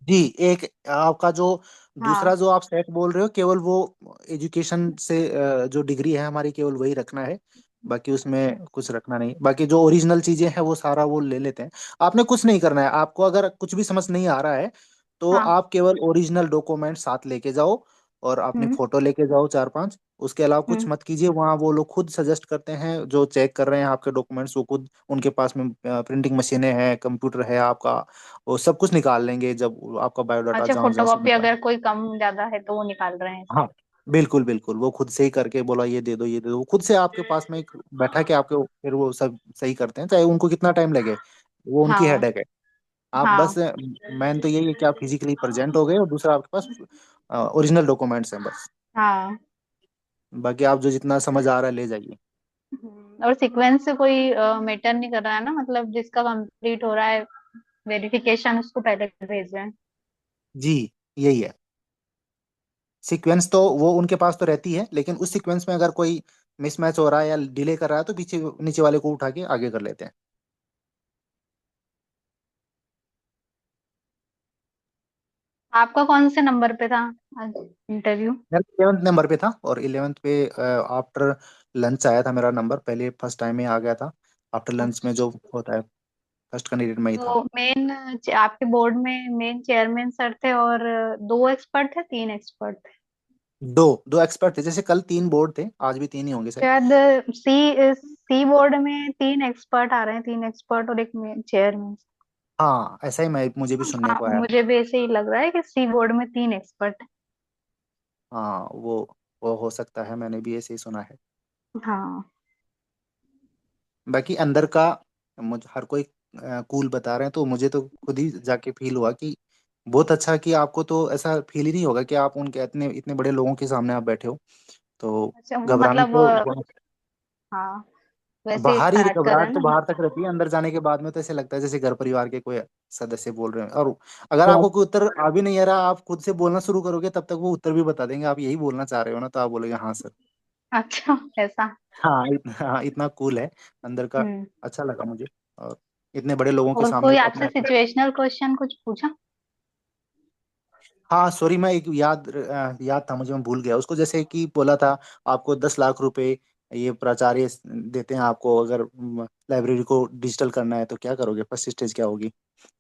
[SPEAKER 2] जी, एक आपका जो दूसरा
[SPEAKER 3] हाँ
[SPEAKER 2] जो आप सेट बोल रहे हो, केवल वो एजुकेशन से जो डिग्री है हमारी, केवल वही रखना है। बाकी उसमें कुछ रखना नहीं। बाकी जो ओरिजिनल चीजें हैं वो सारा वो ले लेते हैं। आपने कुछ नहीं करना है। आपको अगर कुछ भी समझ नहीं आ रहा है तो
[SPEAKER 3] हाँ।
[SPEAKER 2] आप केवल ओरिजिनल डॉक्यूमेंट साथ लेके जाओ, और अपनी
[SPEAKER 3] हम्म
[SPEAKER 2] फोटो लेके जाओ 4 5। उसके अलावा कुछ
[SPEAKER 3] हम्म।
[SPEAKER 2] मत कीजिए। वहाँ वो लोग खुद सजेस्ट करते हैं, जो चेक कर रहे हैं आपके डॉक्यूमेंट्स, वो खुद उनके पास में प्रिंटिंग मशीनें हैं, कंप्यूटर है आपका, वो सब कुछ निकाल लेंगे जब आपका बायोडाटा
[SPEAKER 3] अच्छा,
[SPEAKER 2] जहाँ जहाँ
[SPEAKER 3] फोटोकॉपी
[SPEAKER 2] सबमिट।
[SPEAKER 3] अगर कोई कम ज्यादा है तो वो निकाल रहे हैं
[SPEAKER 2] हाँ,
[SPEAKER 3] इसमें।
[SPEAKER 2] बिल्कुल बिल्कुल, वो खुद से ही करके बोला ये दे दो ये दे दो, वो खुद से आपके पास में एक बैठा के आपके फिर वो सब सही करते हैं, चाहे उनको कितना टाइम लगे। वो उनकी
[SPEAKER 3] हाँ
[SPEAKER 2] हेडेक है। आप बस
[SPEAKER 3] हाँ
[SPEAKER 2] मैन तो यही है कि आप फिजिकली प्रेजेंट हो गए, और दूसरा आपके पास ओरिजिनल डॉक्यूमेंट्स हैं बस।
[SPEAKER 3] हाँ।
[SPEAKER 2] बाकी आप जो जितना समझ आ रहा है ले जाइए।
[SPEAKER 3] और सीक्वेंस से कोई मैटर नहीं कर रहा है ना, मतलब जिसका कंप्लीट हो रहा है वेरिफिकेशन उसको पहले भेज रहे हैं।
[SPEAKER 2] जी, यही है। सीक्वेंस तो वो उनके पास तो रहती है, लेकिन उस सीक्वेंस में अगर कोई मिसमैच हो रहा है या डिले कर रहा है तो पीछे नीचे वाले को उठा के आगे कर लेते हैं।
[SPEAKER 3] आपका कौन से नंबर पे था आज इंटरव्यू।
[SPEAKER 2] मेरा 11th नंबर पे था, और 11th पे आफ्टर लंच आया था मेरा नंबर। पहले फर्स्ट टाइम में आ गया था आफ्टर लंच में
[SPEAKER 3] अच्छा।
[SPEAKER 2] जो होता है, फर्स्ट कैंडिडेट मैं ही था।
[SPEAKER 3] तो मेन आपके बोर्ड में मेन चेयरमैन सर थे और दो एक्सपर्ट थे, तीन एक्सपर्ट थे?
[SPEAKER 2] दो दो एक्सपर्ट थे, जैसे कल तीन बोर्ड थे, आज भी तीन ही होंगे शायद।
[SPEAKER 3] शायद सी बोर्ड में तीन एक्सपर्ट आ रहे हैं, तीन एक्सपर्ट और एक चेयरमैन।
[SPEAKER 2] हाँ ऐसा ही मैं मुझे भी सुनने
[SPEAKER 3] हाँ,
[SPEAKER 2] को आया।
[SPEAKER 3] मुझे भी ऐसे ही लग रहा है कि सी बोर्ड में तीन एक्सपर्ट है।
[SPEAKER 2] हाँ वो हो सकता है, मैंने भी ऐसे ही सुना है।
[SPEAKER 3] हाँ।
[SPEAKER 2] बाकी अंदर का मुझे हर कोई कूल बता रहे हैं, तो मुझे तो खुद ही जाके फील हुआ कि बहुत अच्छा, कि आपको तो ऐसा फील ही नहीं होगा कि आप उनके इतने इतने बड़े लोगों के सामने आप बैठे हो। तो
[SPEAKER 3] अच्छा, वो
[SPEAKER 2] घबराने
[SPEAKER 3] मतलब
[SPEAKER 2] तो
[SPEAKER 3] हाँ, वैसे ही
[SPEAKER 2] बाहरी
[SPEAKER 3] स्टार्ट कर रहे
[SPEAKER 2] घबराहट
[SPEAKER 3] हैं
[SPEAKER 2] तो
[SPEAKER 3] ना।
[SPEAKER 2] बाहर तक रहती है, अंदर जाने के बाद में तो ऐसे लगता है जैसे घर परिवार के कोई सदस्य बोल रहे हैं। और अगर
[SPEAKER 1] तो
[SPEAKER 2] आपको कोई उत्तर आ भी नहीं आ रहा, आप खुद से बोलना शुरू करोगे, तब तक वो उत्तर भी बता देंगे, आप यही बोलना चाह रहे हो ना, तो आप बोलोगे हाँ सर।
[SPEAKER 3] अच्छा, ऐसा।
[SPEAKER 2] हाँ इतना कूल है अंदर का।
[SPEAKER 3] हम्म।
[SPEAKER 2] अच्छा लगा मुझे। और इतने बड़े लोगों के
[SPEAKER 3] और
[SPEAKER 2] सामने
[SPEAKER 3] कोई
[SPEAKER 2] अपने।
[SPEAKER 3] आपसे सिचुएशनल क्वेश्चन कुछ पूछा?
[SPEAKER 2] हाँ सॉरी, मैं एक याद था मुझे, मैं भूल गया उसको। जैसे कि बोला था आपको 10 लाख रुपए ये प्राचार्य देते हैं आपको, अगर लाइब्रेरी को डिजिटल करना है तो क्या करोगे, फर्स्ट स्टेज क्या होगी।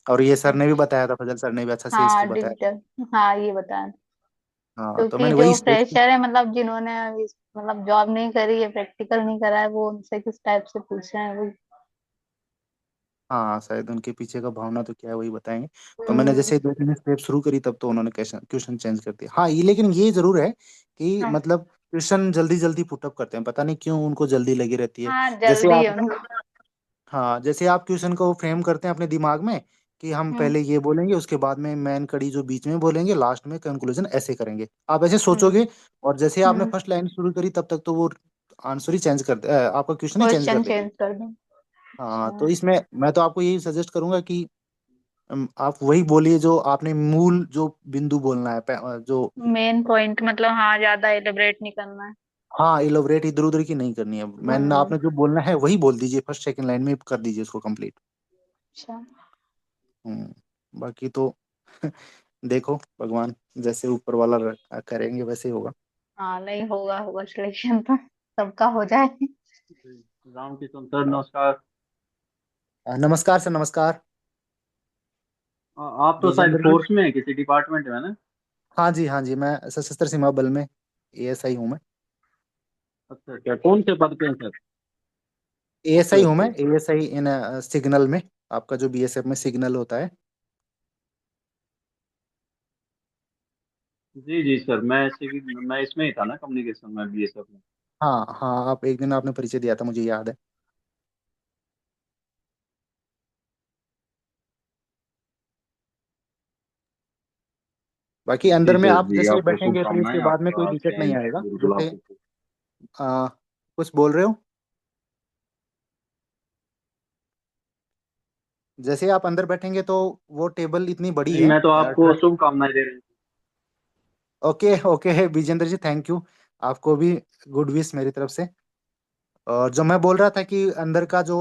[SPEAKER 2] और ये सर ने भी बताया था, फजल सर ने भी अच्छा से
[SPEAKER 3] हाँ,
[SPEAKER 2] इसको बताया।
[SPEAKER 3] डिजिटल। हाँ, ये बताया।
[SPEAKER 2] हाँ तो
[SPEAKER 3] क्योंकि
[SPEAKER 2] मैंने वही
[SPEAKER 3] जो
[SPEAKER 2] स्टेज।
[SPEAKER 3] फ्रेशर है, मतलब जिन्होंने मतलब जॉब नहीं करी है, प्रैक्टिकल नहीं करा है, वो उनसे किस टाइप से पूछ रहे हैं वही।
[SPEAKER 2] हाँ शायद उनके पीछे का भावना तो क्या है वही बताएंगे। तो मैंने
[SPEAKER 3] हम्म।
[SPEAKER 2] जैसे दो तीन स्टेप शुरू करी, तब तो उन्होंने क्वेश्चन क्वेश्चन चेंज कर दिया। हाँ ये लेकिन ये जरूर है कि
[SPEAKER 3] हाँ।
[SPEAKER 2] मतलब क्वेश्चन जल्दी जल्दी पुटअप करते हैं, पता नहीं क्यों उनको जल्दी लगी रहती है।
[SPEAKER 3] हाँ,
[SPEAKER 2] जैसे
[SPEAKER 3] जल्दी है
[SPEAKER 2] आप,
[SPEAKER 3] उनको।
[SPEAKER 2] हाँ जैसे आप क्वेश्चन को फ्रेम करते हैं अपने दिमाग में, कि हम
[SPEAKER 3] हम्म।
[SPEAKER 2] पहले ये बोलेंगे, उसके बाद में मेन कड़ी जो बीच में बोलेंगे, लास्ट में कंक्लूजन ऐसे करेंगे, आप ऐसे
[SPEAKER 3] हम्म।
[SPEAKER 2] सोचोगे। और जैसे आपने
[SPEAKER 3] हम्म।
[SPEAKER 2] फर्स्ट लाइन शुरू करी, तब तक तो वो आंसर ही चेंज कर आपका क्वेश्चन ही चेंज कर
[SPEAKER 3] क्वेश्चन
[SPEAKER 2] देगी।
[SPEAKER 3] चेंज कर दूं?
[SPEAKER 2] हाँ
[SPEAKER 3] अच्छा।
[SPEAKER 2] तो इसमें मैं तो आपको यही सजेस्ट करूंगा कि आप वही बोलिए जो आपने मूल जो बिंदु बोलना है, जो।
[SPEAKER 3] मेन पॉइंट, मतलब हाँ, ज्यादा एलिब्रेट नहीं करना है।
[SPEAKER 2] हाँ इलोबरेट इधर उधर की नहीं करनी है, मैंने
[SPEAKER 3] हम्म।
[SPEAKER 2] आपने जो बोलना है वही बोल दीजिए, फर्स्ट सेकंड लाइन में कर दीजिए उसको कंप्लीट।
[SPEAKER 3] अच्छा।
[SPEAKER 2] बाकी तो देखो भगवान जैसे ऊपर वाला करेंगे वैसे ही होगा।
[SPEAKER 3] हाँ, नहीं, होगा होगा सिलेक्शन तो सबका हो जाए।
[SPEAKER 1] राम किशन सर नमस्कार।
[SPEAKER 2] नमस्कार सर, नमस्कार।
[SPEAKER 1] आप तो शायद
[SPEAKER 2] विजेंद्र जी।
[SPEAKER 1] फोर्स में है, किसी डिपार्टमेंट में है ना?
[SPEAKER 2] हाँ जी, हाँ जी, मैं सशस्त्र सीमा बल में एएसआई हूँ मैं।
[SPEAKER 1] अच्छा अच्छा, कौन से पद पे हैं सर? ओके
[SPEAKER 2] एएसआई हूँ मैं,
[SPEAKER 1] ओके।
[SPEAKER 2] एएसआई इन सिग्नल में। आपका जो बीएसएफ में सिग्नल होता है।
[SPEAKER 1] जी जी सर, मैं इसमें ही था ना, कम्युनिकेशन में, बीएसएफ में।
[SPEAKER 2] हाँ हाँ, आप एक दिन आपने परिचय दिया था, मुझे याद है। बाकी
[SPEAKER 1] जी
[SPEAKER 2] अंदर में
[SPEAKER 1] सर
[SPEAKER 2] आप
[SPEAKER 1] जी,
[SPEAKER 2] जैसे ही
[SPEAKER 1] आपको
[SPEAKER 2] बैठेंगे तो
[SPEAKER 1] शुभकामनाएं,
[SPEAKER 2] इसके बाद में कोई
[SPEAKER 1] आपका
[SPEAKER 2] दिक्कत नहीं
[SPEAKER 1] चयन
[SPEAKER 2] आएगा,
[SPEAKER 1] बिल्कुल
[SPEAKER 2] जैसे
[SPEAKER 1] आपको।
[SPEAKER 2] आ, कुछ बोल रहे हो। जैसे आप अंदर बैठेंगे तो वो टेबल इतनी बड़ी
[SPEAKER 1] नहीं,
[SPEAKER 2] है।
[SPEAKER 1] मैं तो आपको शुभकामनाएं दे रहा हूँ।
[SPEAKER 2] Okay okay Vijendra ji, thank you. आपको भी गुड विश मेरी तरफ से। और जो मैं बोल रहा था कि अंदर का जो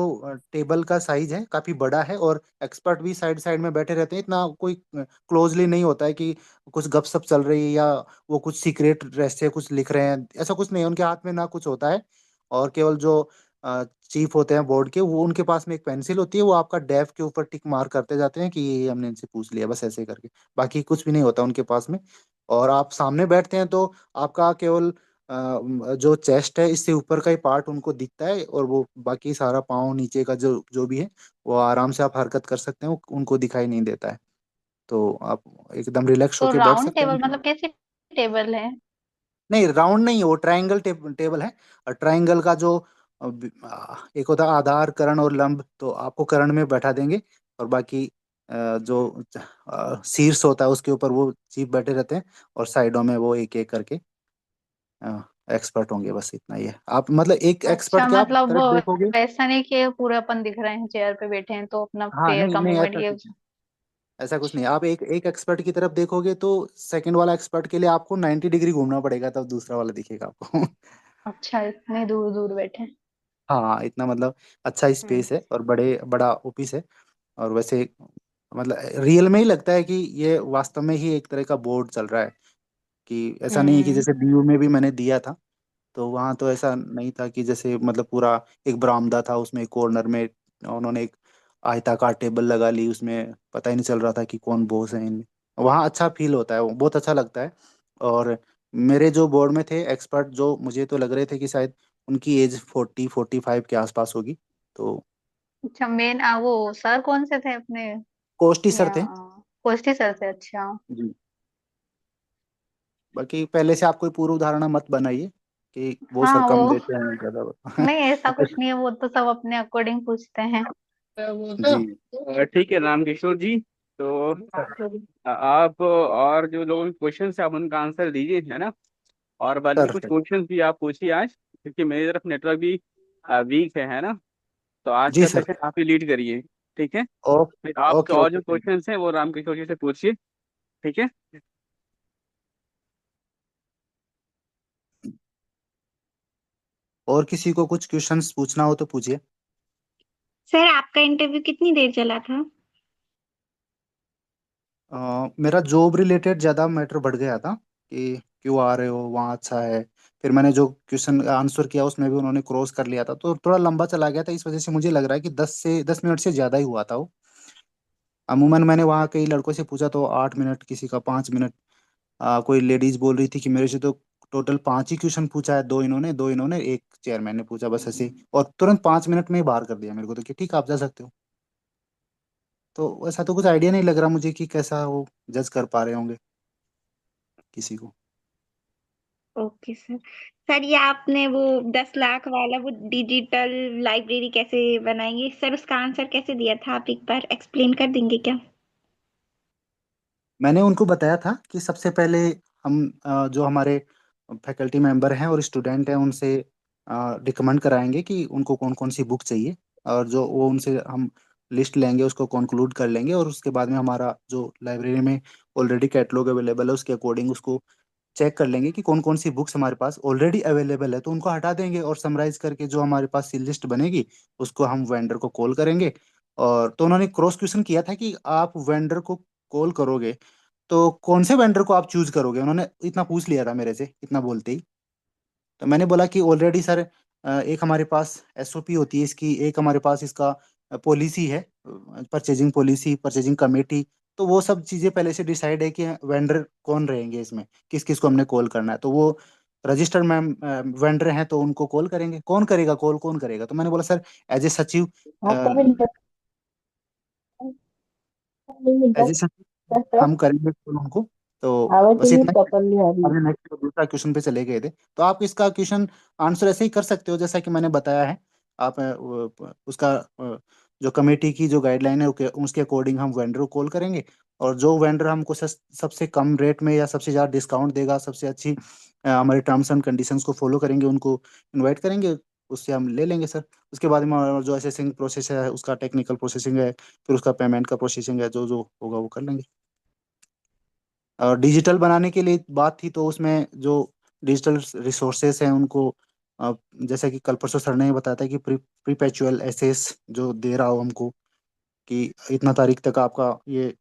[SPEAKER 2] टेबल का साइज है काफी बड़ा है, और एक्सपर्ट भी साइड साइड में बैठे रहते हैं, इतना कोई क्लोजली नहीं होता है कि कुछ गपशप चल रही है या वो कुछ सीक्रेट रहस्य कुछ लिख रहे हैं, ऐसा कुछ नहीं है उनके हाथ में ना कुछ होता है। और केवल जो चीफ होते हैं बोर्ड के, वो उनके पास में एक पेंसिल होती है, वो आपका डेफ के ऊपर टिक मार करते जाते हैं कि ये हमने इनसे पूछ लिया, बस ऐसे करके। बाकी कुछ भी नहीं होता उनके पास में। और आप सामने बैठते हैं तो आपका केवल जो चेस्ट है इससे ऊपर का ही पार्ट उनको दिखता है, और वो बाकी सारा पाँव नीचे का जो जो भी है, वो आराम से आप हरकत कर सकते हैं, वो उनको दिखाई नहीं देता है। तो आप एकदम रिलैक्स
[SPEAKER 3] तो
[SPEAKER 2] होके बैठ
[SPEAKER 3] राउंड
[SPEAKER 2] सकते
[SPEAKER 3] टेबल
[SPEAKER 2] हैं।
[SPEAKER 3] मतलब कैसी टेबल है?
[SPEAKER 2] नहीं राउंड नहीं है, वो ट्रायंगल टेबल है। और ट्रायंगल का जो एक होता है आधार, कर्ण और लंब, तो आपको कर्ण में बैठा देंगे। और बाकी जो शीर्ष होता है उसके ऊपर वो चीफ बैठे रहते हैं, और साइडों में वो एक एक करके एक्सपर्ट होंगे, बस इतना ही है। आप मतलब एक
[SPEAKER 3] अच्छा,
[SPEAKER 2] एक्सपर्ट के आप
[SPEAKER 3] मतलब वो
[SPEAKER 2] तरफ देखोगे।
[SPEAKER 3] वैसा नहीं कि पूरे अपन दिख रहे हैं, चेयर पे बैठे हैं तो अपना
[SPEAKER 2] हाँ
[SPEAKER 3] पैर
[SPEAKER 2] नहीं
[SPEAKER 3] का
[SPEAKER 2] नहीं,
[SPEAKER 3] मूवमेंट
[SPEAKER 2] ऐसा
[SPEAKER 3] ये।
[SPEAKER 2] कुछ नहीं। ऐसा कुछ नहीं, आप एक एक एक्सपर्ट की तरफ देखोगे तो सेकंड वाला एक्सपर्ट के लिए आपको 90 डिग्री घूमना पड़ेगा, तब दूसरा वाला दिखेगा आपको।
[SPEAKER 3] अच्छा, इतने दूर दूर बैठे हैं।
[SPEAKER 2] हाँ इतना मतलब अच्छा
[SPEAKER 3] हम्म।
[SPEAKER 2] स्पेस है, और बड़ा ऑफिस है। और वैसे मतलब रियल में ही लगता है कि ये वास्तव में ही एक तरह का बोर्ड चल रहा है। कि ऐसा नहीं है कि
[SPEAKER 3] हम्म।
[SPEAKER 2] जैसे बीयू में भी मैंने दिया था, तो वहाँ तो ऐसा नहीं था कि जैसे मतलब पूरा एक बरामदा था, उसमें एक कॉर्नर में उन्होंने एक आयताकार टेबल लगा ली, उसमें पता ही नहीं चल रहा था कि कौन बॉस है इनमें। वहाँ अच्छा फील होता है, वो बहुत अच्छा लगता है। और मेरे जो बोर्ड में थे एक्सपर्ट, जो मुझे तो लग रहे थे कि शायद उनकी एज 40-45 के आसपास होगी। तो
[SPEAKER 3] अच्छा, मेन वो सर कौन से थे अपने?
[SPEAKER 2] कोष्टी सर
[SPEAKER 3] या
[SPEAKER 2] थे।
[SPEAKER 3] कोष्टी सर थे? अच्छा।
[SPEAKER 2] जी। बाकी पहले से आप कोई पूर्व धारणा मत बनाइए कि वो सर
[SPEAKER 3] हाँ वो
[SPEAKER 2] कम देते हैं ज्यादा।
[SPEAKER 3] नहीं, ऐसा कुछ नहीं है, वो तो सब अपने अकॉर्डिंग पूछते हैं।
[SPEAKER 2] जी
[SPEAKER 1] ठीक है रामकिशोर जी। तो आप और जो लोगों के क्वेश्चन है आप उनका आंसर दीजिए, है ना। और बाद में
[SPEAKER 2] सर।
[SPEAKER 1] कुछ क्वेश्चन भी आप पूछिए आज, क्योंकि मेरी तरफ नेटवर्क भी वीक है ना। तो आज
[SPEAKER 2] जी
[SPEAKER 1] का
[SPEAKER 2] सर।
[SPEAKER 1] सेशन आप ही लीड करिए। ठीक है।
[SPEAKER 2] ओ
[SPEAKER 1] फिर आपके
[SPEAKER 2] ओके
[SPEAKER 1] और
[SPEAKER 2] ओके,
[SPEAKER 1] जो
[SPEAKER 2] थैंक यू।
[SPEAKER 1] क्वेश्चंस हैं वो रामकिशोर जी से पूछिए। ठीक है।
[SPEAKER 2] और किसी को कुछ क्वेश्चंस पूछना हो तो पूछिए।
[SPEAKER 4] सर आपका इंटरव्यू कितनी देर चला था?
[SPEAKER 2] मेरा जॉब रिलेटेड ज़्यादा मैटर बढ़ गया था कि क्यों आ रहे हो, वहाँ अच्छा है। फिर मैंने जो क्वेश्चन आंसर किया उसमें भी उन्होंने क्रॉस कर लिया था, तो थोड़ा लंबा चला गया था। इस वजह से मुझे लग रहा है कि 10 मिनट से ज़्यादा ही हुआ था वो। अमूमन मैंने वहाँ कई लड़कों से पूछा तो 8 मिनट, किसी का 5 मिनट। कोई लेडीज बोल रही थी कि मेरे से तो टोटल 5 ही क्वेश्चन पूछा है, दो इन्होंने एक चेयरमैन ने पूछा, बस ऐसे ही। और तुरंत 5 मिनट में ही बाहर कर दिया मेरे को, तो कि ठीक है, आप जा सकते हो। तो ऐसा तो कुछ आइडिया नहीं लग रहा मुझे कि कैसा वो जज कर पा रहे होंगे किसी को।
[SPEAKER 4] Okay sir. सर ये आपने वो 10 लाख वाला वो डिजिटल लाइब्रेरी कैसे बनाएंगे सर, उसका आंसर कैसे दिया था, आप एक बार एक्सप्लेन कर देंगे क्या?
[SPEAKER 2] मैंने उनको बताया था कि सबसे पहले हम जो हमारे फैकल्टी मेंबर हैं और स्टूडेंट हैं उनसे रिकमेंड कराएंगे कि उनको कौन कौन सी बुक चाहिए। और जो वो उनसे हम लिस्ट लेंगे, उसको कंक्लूड कर लेंगे, और उसके बाद में हमारा जो लाइब्रेरी में ऑलरेडी कैटलॉग अवेलेबल है उसके अकॉर्डिंग उसको चेक कर लेंगे कि कौन कौन सी बुक्स हमारे पास ऑलरेडी अवेलेबल है, तो उनको हटा देंगे। और समराइज करके जो हमारे पास सी लिस्ट बनेगी उसको हम वेंडर को कॉल करेंगे। और तो उन्होंने क्रॉस क्वेश्चन किया था कि आप वेंडर को कॉल करोगे तो कौन से वेंडर को आप चूज करोगे, उन्होंने इतना पूछ लिया था मेरे से इतना बोलते ही। तो मैंने बोला कि ऑलरेडी सर एक हमारे पास एसओपी होती है इसकी, एक हमारे पास इसका पॉलिसी है, परचेजिंग पॉलिसी, परचेजिंग कमेटी। तो वो सब चीज़ें पहले से डिसाइड है कि वेंडर कौन रहेंगे इसमें, किस किस को हमने कॉल करना है। तो वो रजिस्टर्ड मैम वेंडर हैं तो उनको कॉल करेंगे। कौन करेगा कॉल, कौन करेगा? तो मैंने बोला सर एज ए सचिव, एज ए सचिव हम करेंगे कॉल उनको। तो बस इतना ही। अभी नेक्स्ट दूसरा क्वेश्चन पे चले गए थे। तो आप इसका क्वेश्चन आंसर ऐसे ही कर सकते हो जैसा कि मैंने बताया है। आप उसका जो कमेटी की जो गाइडलाइन है उसके अकॉर्डिंग हम वेंडर को कॉल करेंगे। और जो वेंडर हमको सबसे कम रेट में या सबसे ज़्यादा डिस्काउंट देगा, सबसे अच्छी हमारे टर्म्स एंड कंडीशंस को फॉलो करेंगे, उनको इनवाइट करेंगे, उससे हम ले लेंगे सर। उसके बाद में हमारा जो असेसिंग प्रोसेस है उसका टेक्निकल प्रोसेसिंग है, फिर उसका पेमेंट का प्रोसेसिंग है, जो जो होगा वो कर लेंगे। और डिजिटल बनाने के लिए बात थी तो उसमें जो डिजिटल रिसोर्सेस हैं उनको जैसे कि कल परसों सर ने बताया था कि प्रीपेचुअल एसेस जो दे रहा हो हमको, कि इतना तारीख तक आपका ये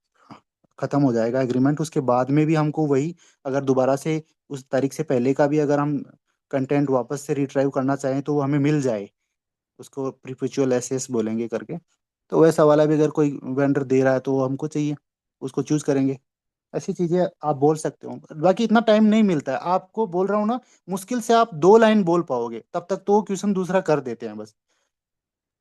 [SPEAKER 2] खत्म हो जाएगा एग्रीमेंट, उसके बाद में भी हमको वही, अगर दोबारा से उस तारीख से पहले का भी अगर हम कंटेंट वापस से रिट्राइव करना चाहें तो वो हमें मिल जाए, उसको प्रीपेचुअल एसेस बोलेंगे करके। तो वैसा वाला भी अगर कोई वेंडर दे रहा है तो वो हमको चाहिए, उसको चूज करेंगे। ऐसी चीजें आप बोल सकते हो। बाकी इतना टाइम नहीं मिलता है आपको, बोल रहा हूँ ना। मुश्किल से आप 2 लाइन बोल पाओगे, तब तक तो वो क्वेश्चन दूसरा कर देते हैं बस।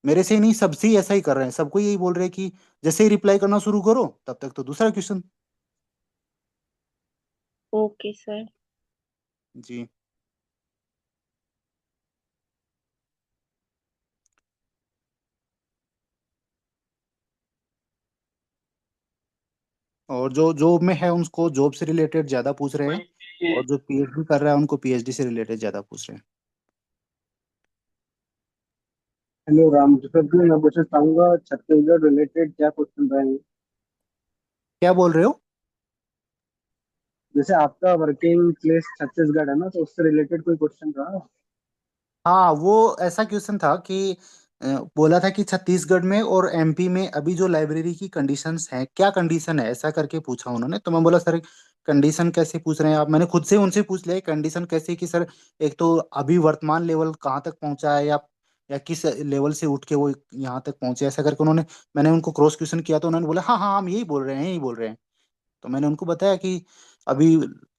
[SPEAKER 2] मेरे से ही नहीं, सबसे ही ऐसा ही कर रहे हैं, सबको यही बोल रहे हैं कि जैसे ही रिप्लाई करना शुरू करो तब तक तो दूसरा क्वेश्चन।
[SPEAKER 4] Okay sir.
[SPEAKER 2] जी। और जो जॉब में है उनको जॉब से रिलेटेड ज्यादा पूछ रहे हैं, और जो पीएचडी कर रहा है उनको पीएचडी से रिलेटेड ज्यादा पूछ रहे हैं।
[SPEAKER 5] हेलो राम, सर जी मैं पूछना चाहूंगा छत्तीसगढ़ रिलेटेड क्या क्वेश्चन रहेंगे?
[SPEAKER 2] क्या बोल रहे हो?
[SPEAKER 5] जैसे आपका वर्किंग प्लेस छत्तीसगढ़ है ना, तो उससे रिलेटेड कोई क्वेश्चन रहा?
[SPEAKER 2] हाँ, वो ऐसा क्वेश्चन था कि बोला था कि छत्तीसगढ़ में और एमपी में अभी जो लाइब्रेरी की कंडीशंस हैं, क्या कंडीशन है, ऐसा करके पूछा उन्होंने। तो मैं बोला सर कंडीशन कैसे पूछ रहे हैं आप? मैंने खुद से उनसे पूछ लिया कंडीशन कैसे, कि सर एक तो अभी वर्तमान लेवल कहाँ तक पहुंचा है, या या किस लेवल से उठ के वो यहाँ तक पहुंचे, ऐसा करके उन्होंने, मैंने उनको क्रॉस क्वेश्चन किया तो उन्होंने बोला हाँ हाँ हम यही बोल रहे हैं, यही बोल रहे हैं। तो मैंने उनको बताया कि अभी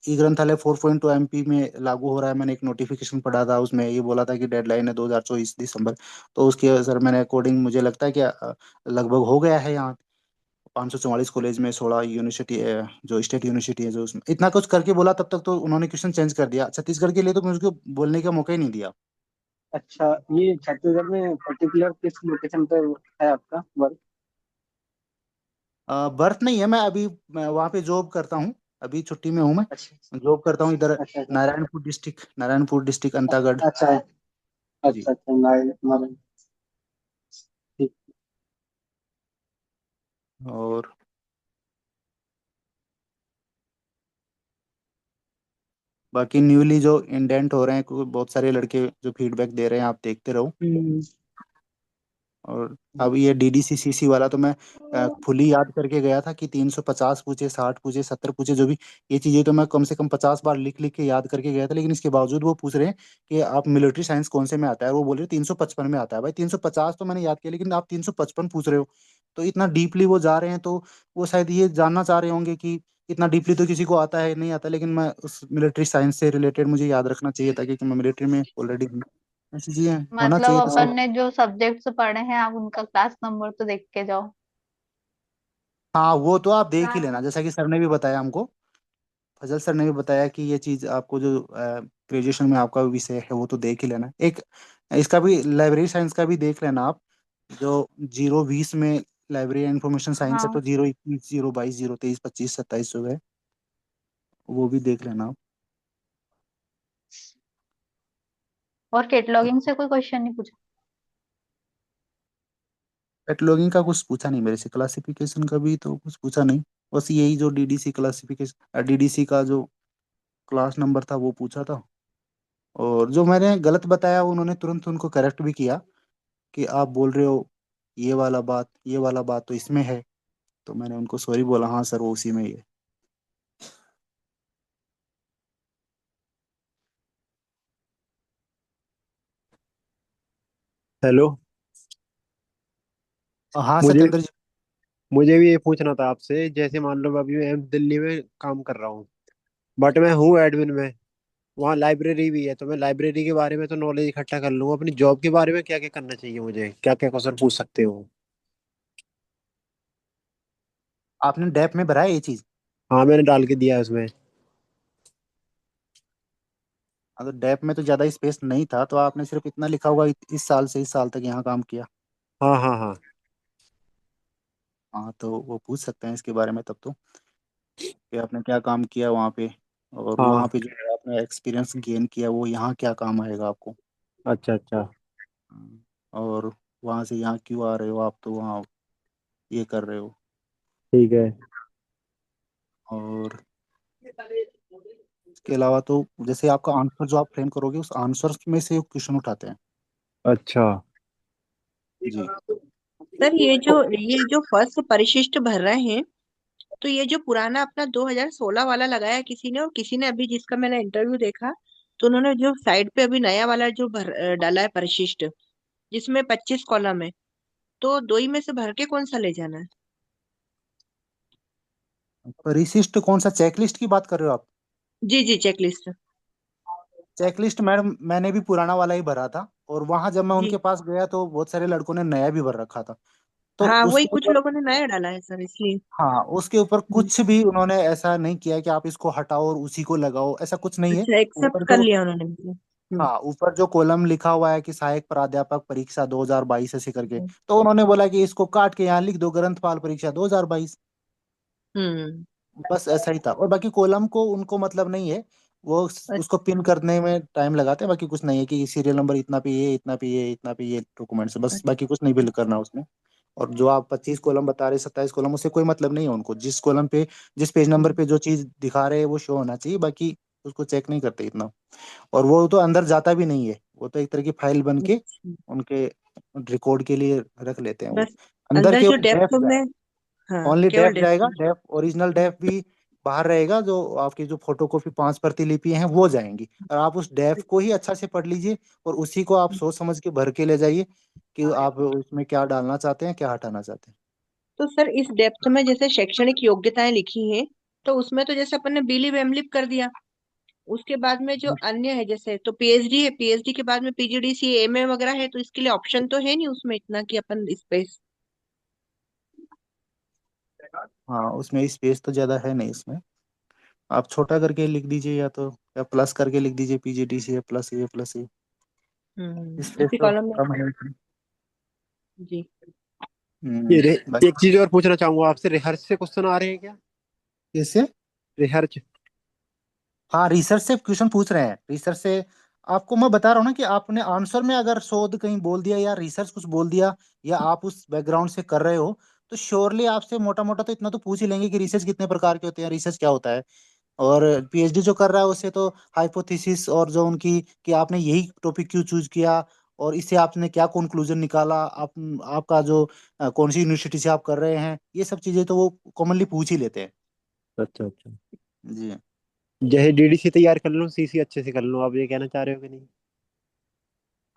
[SPEAKER 2] ई ग्रंथालय 4.2 एमपी में लागू हो रहा है, मैंने एक नोटिफिकेशन पढ़ा था, उसमें ये बोला था कि डेडलाइन है 2024 दिसंबर। तो उसके सर मैंने अकॉर्डिंग मुझे लगता है कि लगभग हो गया है यहाँ 544 कॉलेज में 16 यूनिवर्सिटी है, जो स्टेट यूनिवर्सिटी है, जो उसमें इतना कुछ करके बोला, तब तक तो उन्होंने क्वेश्चन चेंज कर दिया। छत्तीसगढ़ के लिए तो मुझको बोलने का मौका ही नहीं दिया।
[SPEAKER 5] अच्छा, ये छत्तीसगढ़ में पर्टिकुलर किस लोकेशन पे है आपका वर्क?
[SPEAKER 2] बर्थ नहीं है, मैं अभी मैं वहाँ पे जॉब करता हूँ, अभी छुट्टी में हूँ मैं।
[SPEAKER 5] अच्छा
[SPEAKER 2] जॉब करता हूँ इधर
[SPEAKER 5] अच्छा अच्छा
[SPEAKER 2] नारायणपुर डिस्ट्रिक्ट अंतागढ़।
[SPEAKER 5] अच्छा
[SPEAKER 2] जी।
[SPEAKER 5] अच्छा अच्छा, नारायण, ठीक।
[SPEAKER 2] और बाकी न्यूली जो इंडेंट हो रहे हैं, बहुत सारे लड़के जो फीडबैक दे रहे हैं, आप देखते रहो।
[SPEAKER 5] हम्म।
[SPEAKER 2] और अब ये डीडीसीसीसी वाला तो मैं फुली याद करके गया था कि 350 पूछे, 60 पूछे, 70 पूछे, जो भी ये चीजें तो मैं कम से कम 50 बार लिख लिख के याद करके गया था। लेकिन इसके बावजूद वो पूछ रहे हैं कि आप मिलिट्री साइंस कौन से में आता है, वो बोल रहे 355 में आता है। भाई 350 तो मैंने याद किया, लेकिन आप 355 पूछ रहे हो, तो इतना डीपली वो जा रहे हैं, तो वो शायद ये जानना चाह रहे होंगे कि इतना डीपली तो किसी को आता है नहीं आता, लेकिन मैं उस मिलिट्री साइंस से रिलेटेड मुझे याद रखना चाहिए था, क्योंकि मैं मिलिट्री में ऑलरेडी हूँ। ऐसी चीजें होना
[SPEAKER 3] मतलब
[SPEAKER 2] चाहिए था
[SPEAKER 3] अपन
[SPEAKER 2] सर।
[SPEAKER 3] ने जो सब्जेक्ट्स पढ़े हैं आप उनका क्लास नंबर तो देख के जाओ।
[SPEAKER 2] हाँ वो तो आप देख ही लेना, जैसा कि सर ने भी बताया हमको, फजल सर ने भी बताया कि ये चीज आपको जो ग्रेजुएशन में आपका विषय है वो तो देख ही लेना। एक इसका भी लाइब्रेरी साइंस का भी देख लेना आप, जो 0-20 में लाइब्रेरी इंफॉर्मेशन साइंस है, तो
[SPEAKER 3] हाँ,
[SPEAKER 2] 0-21, 0-22, 0-23, 25, 27 जो है वो भी देख लेना आप।
[SPEAKER 3] और कैटलॉगिंग से कोई क्वेश्चन नहीं पूछा?
[SPEAKER 2] कैटलॉगिंग का कुछ पूछा नहीं मेरे से, क्लासिफिकेशन का भी तो कुछ पूछा नहीं, बस यही जो डीडीसी क्लासिफिकेशन, डीडीसी का जो क्लास नंबर था वो पूछा था। और जो मैंने गलत बताया उन्होंने तुरंत उनको करेक्ट भी किया कि आप बोल रहे हो ये वाला बात तो इसमें है। तो मैंने उनको सॉरी बोला, हाँ सर वो उसी में ही है।
[SPEAKER 6] हेलो।
[SPEAKER 2] हाँ
[SPEAKER 6] मुझे
[SPEAKER 2] सत्येंद्र जी।
[SPEAKER 6] मुझे भी ये पूछना था आपसे, जैसे मान लो मैं अभी मैं दिल्ली में काम कर रहा हूँ, बट मैं हूँ एडमिन में, वहाँ लाइब्रेरी भी है, तो मैं लाइब्रेरी के बारे में तो नॉलेज इकट्ठा कर लूंगा। अपनी जॉब के बारे में क्या क्या करना चाहिए, मुझे क्या क्या क्वेश्चन पूछ सकते हो?
[SPEAKER 2] आपने डैप में भरा है ये चीज?
[SPEAKER 6] हाँ, मैंने डाल के दिया है उसमें।
[SPEAKER 2] अगर डैप में तो ज्यादा स्पेस नहीं था, तो आपने सिर्फ इतना लिखा होगा इस साल से इस साल तक यहाँ काम किया।
[SPEAKER 6] हाँ हाँ हाँ।
[SPEAKER 2] हाँ तो वो पूछ सकते हैं इसके बारे में तब तो, कि आपने क्या काम किया वहाँ पे, और वहाँ
[SPEAKER 6] हाँ।
[SPEAKER 2] पे जो आपने एक्सपीरियंस गेन किया वो यहाँ क्या काम आएगा आपको।
[SPEAKER 6] अच्छा अच्छा।
[SPEAKER 2] और वहाँ से यहाँ क्यों आ रहे हो आप, तो वहाँ ये कर रहे हो।
[SPEAKER 6] ठीक है।
[SPEAKER 2] और इसके अलावा तो जैसे आपका आंसर जो आप फ्रेम करोगे, उस आंसर में से क्वेश्चन उठाते हैं।
[SPEAKER 6] अच्छा।
[SPEAKER 2] जी।
[SPEAKER 7] सर ये जो फर्स्ट परिशिष्ट भर रहे हैं, तो ये जो पुराना अपना 2016 वाला लगाया किसी ने, और किसी ने अभी जिसका मैंने इंटरव्यू देखा, तो उन्होंने जो साइड पे अभी नया वाला जो डाला है परिशिष्ट, जिसमें 25 कॉलम है, तो दो ही में से भर के कौन सा ले जाना है?
[SPEAKER 2] परिशिष्ट कौन सा, चेकलिस्ट की बात कर रहे हो आप?
[SPEAKER 7] जी जी, चेकलिस्ट।
[SPEAKER 2] चेकलिस्ट मैडम मैंने भी पुराना वाला ही भरा था, और वहां जब मैं
[SPEAKER 7] जी
[SPEAKER 2] उनके पास गया तो बहुत सारे लड़कों ने नया भी भर रखा था। तो
[SPEAKER 7] हाँ, वही
[SPEAKER 2] उसके
[SPEAKER 7] कुछ
[SPEAKER 2] ऊपर,
[SPEAKER 7] लोगों ने नया डाला है सर, इसलिए।
[SPEAKER 2] हाँ उसके ऊपर
[SPEAKER 7] हम्म,
[SPEAKER 2] कुछ भी उन्होंने ऐसा नहीं किया कि आप इसको हटाओ और उसी को लगाओ, ऐसा कुछ नहीं है।
[SPEAKER 7] अच्छा, एक्सेप्ट
[SPEAKER 2] ऊपर
[SPEAKER 7] कर
[SPEAKER 2] जो,
[SPEAKER 7] लिया उन्होंने मतलब।
[SPEAKER 2] हाँ ऊपर जो कॉलम लिखा हुआ है कि सहायक प्राध्यापक परीक्षा 2022 ऐसे करके,
[SPEAKER 7] हम्म
[SPEAKER 2] तो उन्होंने बोला कि इसको काट के यहाँ लिख दो ग्रंथपाल परीक्षा 2022।
[SPEAKER 7] हम्म,
[SPEAKER 2] बस ऐसा ही था, और बाकी कॉलम को उनको मतलब नहीं है, वो उसको पिन करने में टाइम लगाते हैं, बाकी कुछ नहीं है कि सीरियल नंबर इतना पे ये, इतना पे ये, इतना पे ये डॉक्यूमेंट्स, बस
[SPEAKER 7] अच्छा
[SPEAKER 2] बाकी कुछ नहीं बिल करना उसमें। और जो आप 25 कॉलम बता रहे, 27 कॉलम, उससे कोई मतलब नहीं है उनको, जिस कॉलम पे जिस पेज नंबर पे जो चीज दिखा रहे हैं वो शो होना चाहिए, बाकी उसको चेक नहीं करते इतना। और वो तो अंदर जाता भी नहीं है, वो तो एक तरह की फाइल बन के
[SPEAKER 7] अच्छा।
[SPEAKER 2] उनके रिकॉर्ड के लिए रख लेते हैं वो।
[SPEAKER 7] बस
[SPEAKER 2] अंदर
[SPEAKER 7] अंदर जो
[SPEAKER 2] केवल
[SPEAKER 7] डेप्थ
[SPEAKER 2] डेफ,
[SPEAKER 7] में, हाँ
[SPEAKER 2] ओनली
[SPEAKER 7] केवल
[SPEAKER 2] डेफ
[SPEAKER 7] डेप्थ
[SPEAKER 2] जाएगा,
[SPEAKER 7] में।
[SPEAKER 2] डेफ ओरिजिनल डेफ भी बाहर रहेगा, जो आपकी जो फोटोकॉपी 5 प्रतिलिपि हैं वो जाएंगी, और आप उस डेफ को ही अच्छा से पढ़ लीजिए, और उसी को आप सोच समझ के भर के ले जाइए कि आप उसमें क्या डालना चाहते हैं, क्या हटाना चाहते हैं।
[SPEAKER 7] तो सर इस डेप्थ में जैसे शैक्षणिक योग्यताएं लिखी हैं, तो उसमें तो जैसे अपन ने बीलिव एमलिब कर दिया, उसके बाद में जो अन्य है जैसे तो पीएचडी है, पीएचडी के बाद में पीजीडीसी एमए वगैरह है, तो इसके लिए ऑप्शन तो है नहीं उसमें इतना कि अपन स्पेस।
[SPEAKER 2] हाँ, उसमें स्पेस तो ज्यादा है नहीं इसमें। आप छोटा करके लिख दीजिए, या प्लस करके लिख दीजिए, PGDCA प्लस ए। स्पेस
[SPEAKER 7] उसी
[SPEAKER 2] तो
[SPEAKER 7] कॉलम में।
[SPEAKER 2] कम है इसमें।
[SPEAKER 7] जी।
[SPEAKER 6] ये
[SPEAKER 2] बाकी
[SPEAKER 6] एक चीज और पूछना चाहूंगा आपसे, रिहर्च से क्वेश्चन आ रहे हैं क्या?
[SPEAKER 2] कैसे?
[SPEAKER 6] रिहर्च।
[SPEAKER 2] हाँ, रिसर्च से क्वेश्चन पूछ रहे हैं, रिसर्च से। आपको मैं बता रहा हूँ ना कि आपने आंसर में अगर शोध कहीं बोल दिया या रिसर्च कुछ बोल दिया, या आप उस बैकग्राउंड से कर रहे हो, तो श्योरली आपसे मोटा मोटा तो इतना तो पूछ ही लेंगे कि रिसर्च कितने प्रकार के होते हैं, रिसर्च क्या होता है। और PhD जो कर रहा है उससे तो हाइपोथेसिस, और जो उनकी कि आपने यही टॉपिक क्यों चूज किया, और इससे आपने क्या कंक्लूजन निकाला, आपका जो कौन सी यूनिवर्सिटी से आप कर रहे हैं, ये सब चीजें तो वो कॉमनली पूछ ही लेते हैं।
[SPEAKER 6] अच्छा अच्छा।
[SPEAKER 2] जी।
[SPEAKER 6] जैसे DDC तैयार कर लूँ, CC अच्छे से कर लूँ, आप ये कहना चाह रहे हो कि नहीं?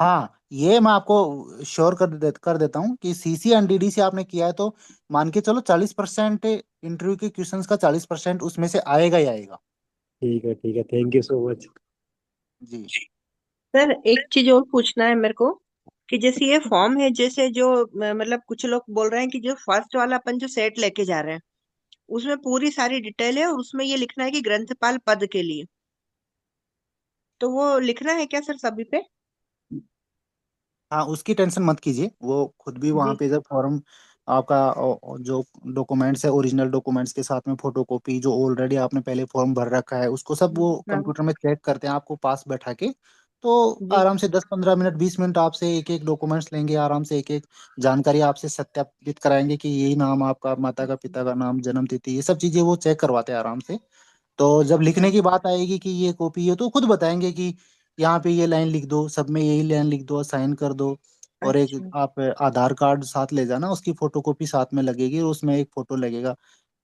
[SPEAKER 2] हाँ, ये मैं आपको श्योर कर देता हूँ कि CC एंड DD से आपने किया है तो मान के चलो 40% इंटरव्यू के क्वेश्चंस का 40% उसमें से आएगा ही आएगा।
[SPEAKER 6] ठीक है ठीक है, थैंक यू सो मच।
[SPEAKER 2] जी।
[SPEAKER 7] सर एक चीज और पूछना है मेरे को, कि जैसे ये फॉर्म है, जैसे जो मतलब कुछ लोग बोल रहे हैं कि जो फर्स्ट वाला अपन जो सेट लेके जा रहे हैं उसमें पूरी सारी डिटेल है, और उसमें ये लिखना है कि ग्रंथपाल पद के लिए, तो वो लिखना है क्या सर सभी पे?
[SPEAKER 2] हाँ, उसकी टेंशन मत कीजिए, वो खुद भी वहाँ
[SPEAKER 7] जी।
[SPEAKER 2] पे जब फॉर्म आपका जो डॉक्यूमेंट्स है, ओरिजिनल डॉक्यूमेंट्स के साथ में फोटोकॉपी जो ऑलरेडी आपने पहले फॉर्म भर रखा है, उसको सब वो
[SPEAKER 7] हाँ।
[SPEAKER 2] कंप्यूटर में चेक करते हैं आपको पास बैठा के। तो
[SPEAKER 7] जी।
[SPEAKER 2] आराम से 10-15 मिनट 20 मिनट आपसे एक एक डॉक्यूमेंट्स लेंगे, आराम से एक एक जानकारी आपसे सत्यापित कराएंगे कि यही नाम आपका, माता का पिता का नाम, जन्म तिथि, ये सब चीजें वो चेक करवाते हैं आराम से। तो जब
[SPEAKER 7] अच्छा।
[SPEAKER 2] लिखने की बात आएगी कि ये कॉपी है, तो खुद बताएंगे कि यहाँ पे ये लाइन लिख दो, सब में यही लाइन लिख दो, साइन कर दो। और एक
[SPEAKER 7] अच्छा।
[SPEAKER 2] आप आधार कार्ड साथ ले जाना, उसकी फोटोकॉपी साथ में लगेगी, और उसमें एक फोटो लगेगा।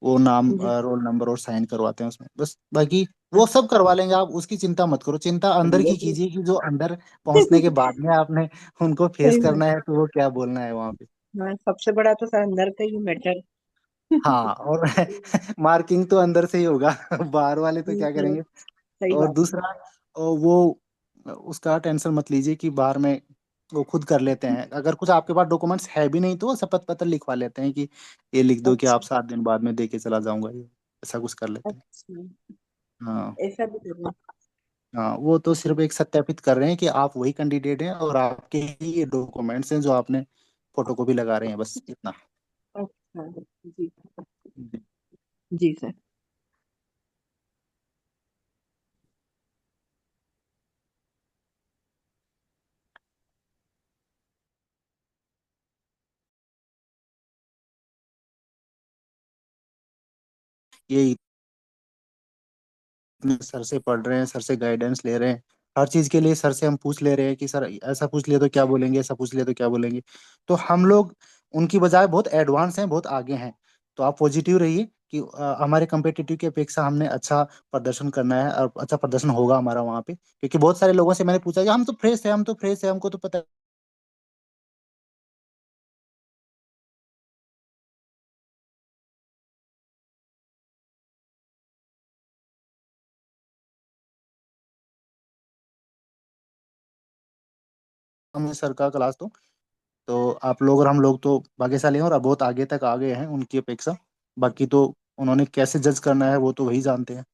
[SPEAKER 2] वो नाम,
[SPEAKER 7] जी।
[SPEAKER 2] रोल नंबर और साइन करवाते हैं उसमें, बस बाकी वो
[SPEAKER 7] अच्छा।
[SPEAKER 2] सब करवा लेंगे। आप उसकी चिंता मत करो, चिंता अंदर की कीजिए कि जो अंदर पहुंचने के बाद में आपने उनको फेस
[SPEAKER 7] सही में।
[SPEAKER 2] करना है, तो वो क्या बोलना है वहां पे।
[SPEAKER 7] हाँ, सबसे बड़ा तो सर अंदर का ही मैटर।
[SPEAKER 2] हाँ, और मार्किंग तो अंदर से ही होगा, बाहर वाले तो क्या
[SPEAKER 7] सही।
[SPEAKER 2] करेंगे।
[SPEAKER 7] सही
[SPEAKER 2] और
[SPEAKER 7] बात है।
[SPEAKER 2] दूसरा, वो उसका टेंशन मत लीजिए कि बाहर में वो खुद कर लेते हैं। अगर कुछ आपके पास डॉक्यूमेंट्स है भी नहीं तो वो शपथ पत्र लिखवा लेते हैं कि ये लिख दो कि आप
[SPEAKER 7] अच्छा।
[SPEAKER 2] 7 दिन बाद में दे के चला जाऊंगा, ये ऐसा कुछ कर लेते हैं।
[SPEAKER 7] अच्छा।
[SPEAKER 2] हाँ।
[SPEAKER 7] ऐसा भी करना।
[SPEAKER 2] हाँ, वो तो
[SPEAKER 7] जी।
[SPEAKER 2] सिर्फ एक सत्यापित कर रहे हैं कि आप वही कैंडिडेट हैं, और आपके ही ये डॉक्यूमेंट्स हैं जो आपने फोटोकॉपी लगा रहे हैं, बस इतना।
[SPEAKER 7] अच्छा। जी।
[SPEAKER 2] जी।
[SPEAKER 7] जी सर।
[SPEAKER 2] ये इतने सर से पढ़ रहे हैं, सर से गाइडेंस ले रहे हैं, हर चीज के लिए सर से हम पूछ ले रहे हैं कि सर ऐसा पूछ लिया तो क्या बोलेंगे, ऐसा पूछ लिया तो क्या बोलेंगे। तो हम लोग उनकी बजाय बहुत एडवांस हैं, बहुत आगे हैं। तो आप पॉजिटिव रहिए कि हमारे कम्पिटिटिव की अपेक्षा हमने अच्छा प्रदर्शन करना है, और अच्छा प्रदर्शन होगा हमारा वहाँ पे, क्योंकि बहुत सारे लोगों से मैंने पूछा कि हम तो फ्रेश है, हम तो फ्रेश है, हमको तो पता है सर का क्लास। तो आप लोग और हम लोग तो भाग्यशाली हैं, और अब बहुत आगे तक आ गए हैं उनकी अपेक्षा। बाकी तो उन्होंने कैसे जज करना है वो तो वही जानते हैं।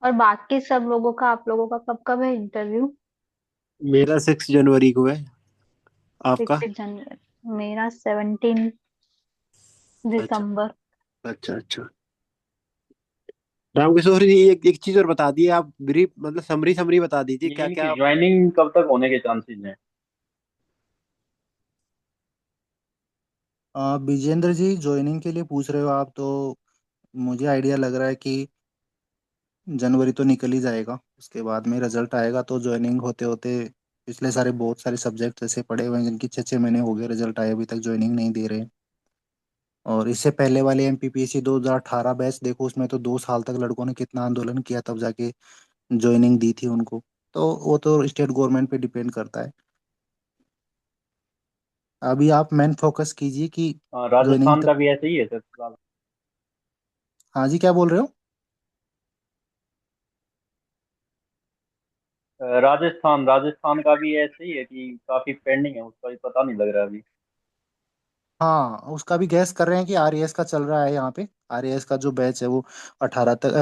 [SPEAKER 3] और बाकी सब लोगों का, आप लोगों का कब कब है इंटरव्यू?
[SPEAKER 6] मेरा 6 जनवरी को है। आपका?
[SPEAKER 3] 6 जनवरी। मेरा 17
[SPEAKER 6] अच्छा
[SPEAKER 3] दिसंबर।
[SPEAKER 6] अच्छा अच्छा। रामकिशोर जी, एक एक चीज और बता दिए आप, ब्रीफ मतलब समरी समरी बता दीजिए
[SPEAKER 8] ये
[SPEAKER 6] क्या
[SPEAKER 8] इनकी
[SPEAKER 6] क्या।
[SPEAKER 8] ज्वाइनिंग कब तक होने के चांसेस हैं?
[SPEAKER 2] विजेंद्र जी, ज्वाइनिंग के लिए पूछ रहे हो आप, तो मुझे आइडिया लग रहा है कि जनवरी तो निकल ही जाएगा, उसके बाद में रिजल्ट आएगा तो ज्वाइनिंग होते होते पिछले सारे बहुत सारे सब्जेक्ट ऐसे पड़े हुए हैं जिनकी 6 6 महीने हो गए, रिजल्ट आए अभी तक ज्वाइनिंग नहीं दे रहे। और इससे पहले वाले एमपीपीएससी 2018 बैच देखो, उसमें तो 2 साल तक लड़कों ने कितना आंदोलन किया तब जाके ज्वाइनिंग दी थी उनको। तो वो तो स्टेट गवर्नमेंट पे डिपेंड करता है। अभी आप मेन फोकस कीजिए कि
[SPEAKER 8] हाँ,
[SPEAKER 2] ज्वाइनिंग
[SPEAKER 8] राजस्थान
[SPEAKER 2] तक।
[SPEAKER 8] का भी ऐसे ही है सर फिलहाल।
[SPEAKER 2] हाँ जी, क्या बोल रहे हो?
[SPEAKER 8] राजस्थान राजस्थान का भी ऐसे ही है कि काफी पेंडिंग है, उसका भी पता नहीं लग रहा अभी।
[SPEAKER 2] हाँ, उसका भी गैस कर रहे हैं कि आरएएस का चल रहा है यहाँ पे। आरएएस का जो बैच है वो 18 तक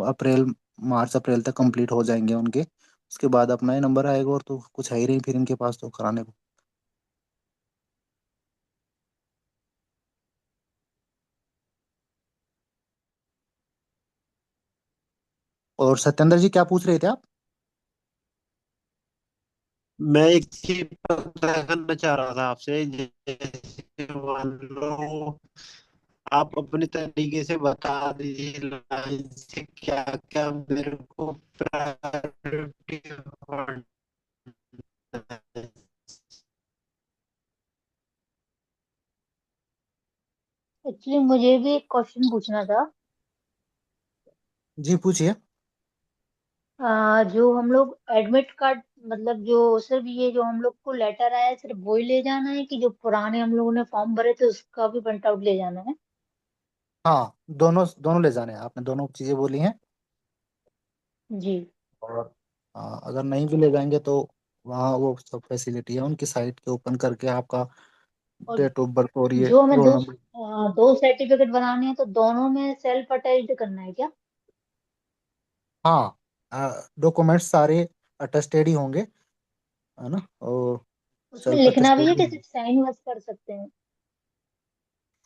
[SPEAKER 2] अप्रैल, मार्च अप्रैल तक कंप्लीट हो जाएंगे उनके। उसके बाद अपना ही नंबर आएगा, और तो कुछ है ही नहीं फिर इनके पास तो कराने को। और सत्येंद्र जी, क्या पूछ रहे थे आप?
[SPEAKER 6] मैं एक चीज पता करना चाह रहा था आपसे, जैसे मान लो आप अपने तरीके से बता दीजिए लाइन से क्या क्या मेरे को प्रायोरिटी है।
[SPEAKER 3] एक्चुअली मुझे भी एक क्वेश्चन पूछना था।
[SPEAKER 2] जी पूछिए।
[SPEAKER 3] जो हम लोग एडमिट कार्ड, मतलब जो सिर्फ ये जो हम लोग को लेटर आया है, सिर्फ वो ही ले जाना है कि जो पुराने हम लोगों ने फॉर्म भरे थे उसका भी प्रिंट आउट ले जाना है?
[SPEAKER 2] हाँ, दोनों दोनों ले जाने हैं, आपने दोनों चीज़ें बोली हैं।
[SPEAKER 3] जी।
[SPEAKER 2] और अगर नहीं भी ले जाएंगे तो वहाँ वो सब फैसिलिटी है उनकी साइट के, ओपन करके आपका
[SPEAKER 3] और
[SPEAKER 2] डेट ऑफ बर्थ और ये
[SPEAKER 3] जो हमें
[SPEAKER 2] रोल नंबर।
[SPEAKER 3] दो सर्टिफिकेट बनाने हैं तो दोनों में सेल्फ अटेस्टेड करना है क्या?
[SPEAKER 2] हाँ, डॉक्यूमेंट्स सारे अटेस्टेड ही होंगे, है ना? और
[SPEAKER 3] उसमें
[SPEAKER 2] सेल्फ
[SPEAKER 3] लिखना भी
[SPEAKER 2] अटेस्टेड
[SPEAKER 3] है
[SPEAKER 2] ही
[SPEAKER 3] कि
[SPEAKER 2] होंगे।
[SPEAKER 3] सिर्फ साइन बस कर सकते हैं?